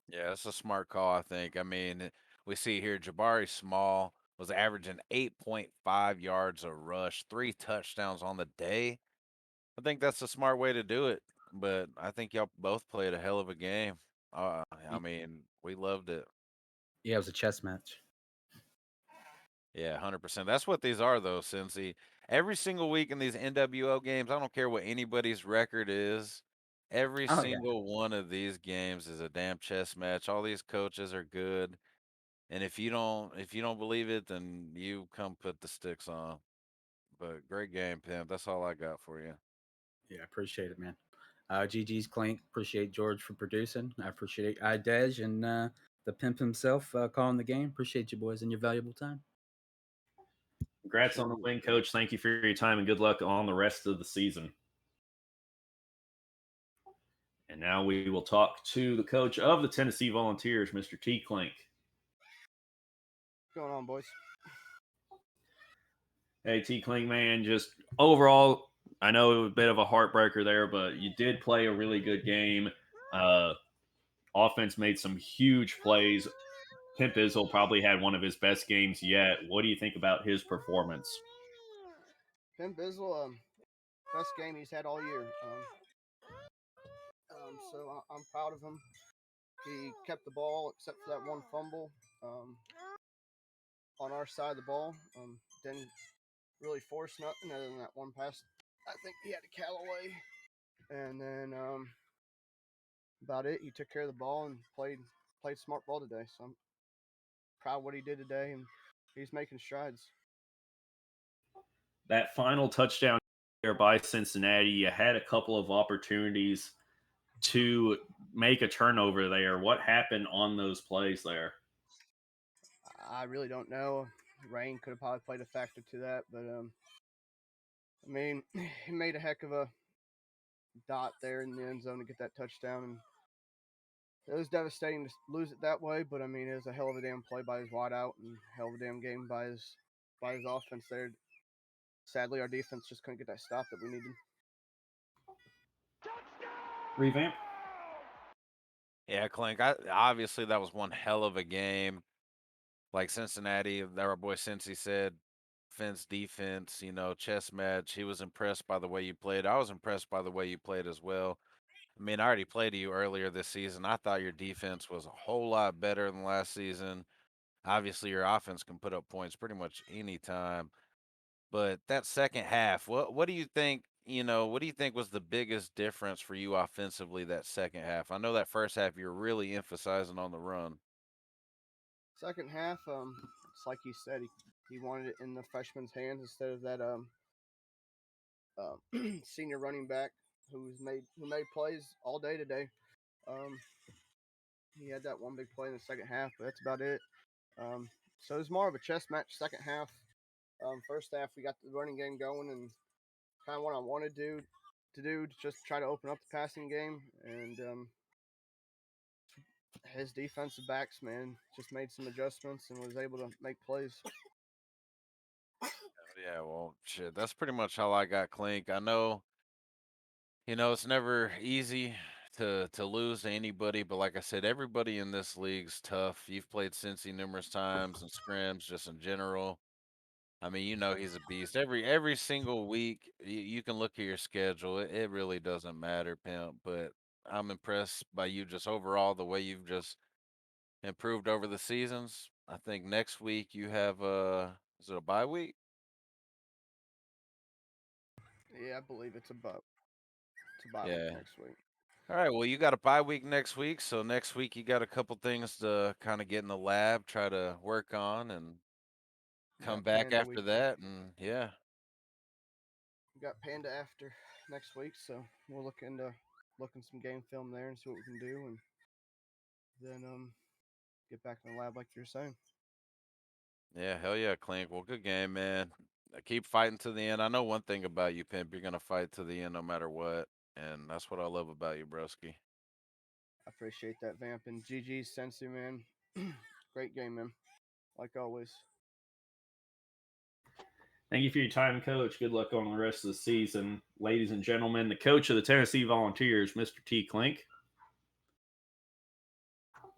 Yeah, that's a smart call, I think. I mean, we see here Jabari Small was averaging 8.5 yards a rush, 3 touchdowns on the day. I think that's a smart way to do it, but I think y'all both played a hell of a game. I mean, we loved it. Yeah, it was a chess match. Yeah, 100%. That's what these are, though, Cincy. Every single week in these NWO games, I don't care what anybody's record is. Every Oh, yeah. single one of these games is a damn chess match. All these coaches are good, and if you don't believe it, then you come put the sticks on. But great game, Pimp. That's all I got for you. Yeah, appreciate it, man. GG's Clink. Appreciate George for producing. I appreciate Dej and the pimp himself calling the game. Appreciate you boys and your valuable time. Congrats on the win, Coach. Thank you for your time and good luck on the rest of the season. And now we will talk to the coach of the Tennessee Volunteers, Mr. T. Clink. What's going on, boys? Hey, T. Clink, man, just overall, I know it was a bit of a heartbreaker there, but you did play a really good game. Offense made some huge plays. Pimp Izzle probably had one of his best games yet. What do you think about his performance? Pimp Bizzle, best game he's had all year. So I'm proud of him. He kept the ball except for that one fumble on our side of the ball. Didn't really force nothing other than that one pass. I think he had to Callaway, and then about it. He took care of the ball and played smart ball today. So I'm proud of what he did today, and he's making strides. That final touchdown there by Cincinnati, you had a couple of opportunities to make a turnover there. What happened on those plays there? I really don't know. Rain could have probably played a factor to that, but I mean, he made a heck of a dot there in the end zone to get that touchdown, and it was devastating to lose it that way. But I mean, it was a hell of a damn play by his wideout and hell of a damn game by his offense there. Sadly, our defense just couldn't get that stop that we needed. Revamp? Yeah, Clink. Obviously, that was one hell of a game. Like Cincinnati, our boy Cincy said, defense, chess match. He was impressed by the way you played. I was impressed by the way you played as well. I mean, I already played you earlier this season. I thought your defense was a whole lot better than last season. Obviously, your offense can put up points pretty much any time. But that second half, what do you think, what do you think was the biggest difference for you offensively that second half? I know that first half you're really emphasizing on the run. Second half, it's like he said, he wanted it in the freshman's hands instead of that senior running back who made plays all day today. He had that one big play in the second half, but that's about it. So it was more of a chess match second half. First half, we got the running game going, and kind of what I wanted to do to just try to open up the passing game. And his defensive backs, man, just made some adjustments and was able to make plays. Yeah, well, shit, that's pretty much how I got Clink. I know, it's never easy to lose to anybody, but like I said, everybody in this league's tough. You've played Cincy numerous times and scrims just in general. I mean, he's a beast. Every single week, you can look at your schedule. It really doesn't matter, Pimp. But I'm impressed by you just overall the way you've just improved over the seasons. I think next week you have is it a bye week? Yeah, I believe it's a bye week Yeah. next week. All right. Well, you got a bye week next week, so next week you got a couple things to kind of get in the lab, try to work on, and come Got back Panda after week. that. And yeah, We got Panda after next week, so we'll look into looking some game film there and see what we can do, and then get back in the lab like you're saying. yeah, hell yeah, Clink. Well, good game, man. Keep fighting to the end. I know one thing about you, Pimp. You're gonna fight to the end no matter what, and that's what I love about you, broski. I appreciate that, Vamp, and GG Sensi, man. Great game, man. Like always. Thank you for your time, Coach. Good luck on the rest of the season. Ladies and gentlemen, the coach of the Tennessee Volunteers, Mr. T. Clink.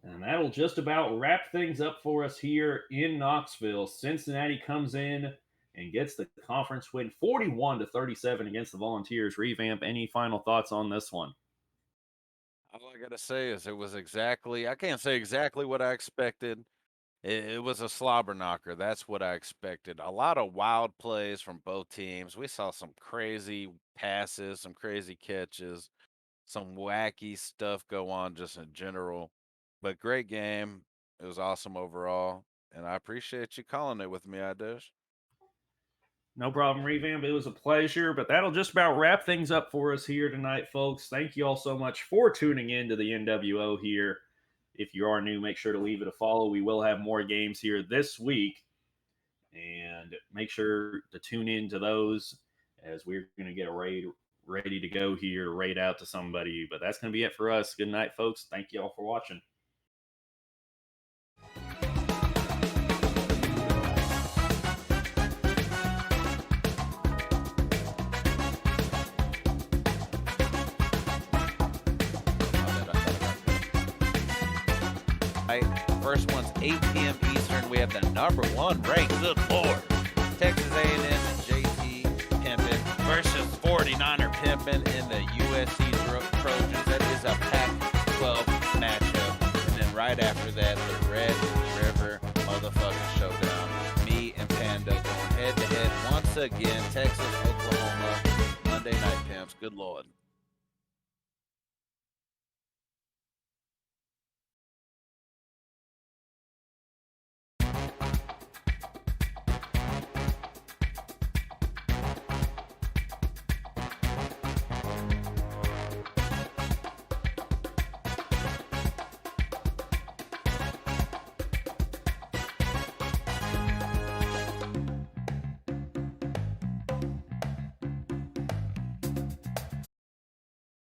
And that'll just about wrap things up for us here in Knoxville. Cincinnati comes in and gets the conference win 41-37 against the Volunteers. Revamp, any final thoughts on this one? All I got to say is it was exactly, I can't say exactly what I expected. It was a slobber knocker. That's what I expected. A lot of wild plays from both teams. We saw some crazy passes, some crazy catches, some wacky stuff go on just in general. But great game. It was awesome overall. And I appreciate you calling it with me, Idish. No problem, Revamp. It was a pleasure, but that'll just about wrap things up for us here tonight, folks. Thank you all so much for tuning in to the NWO here. If you are new, make sure to leave it a follow. We will have more games here this week, and make sure to tune in to those as we're going to get a raid ready to go here, raid out to somebody. But that's going to be it for us. Good night, folks. Thank you all for watching. First one's 8 p.m. Eastern. We have the #1 ranked, good Lord, Texas A&M and JT Pimpin versus 49er Pimpin in the USC Trojans. That is a Pac-12 matchup. And then right after that, the Red River motherfucking showdown. Me and Panda going head-to-head once again. Texas, Oklahoma, Monday Night Pimps. Good Lord.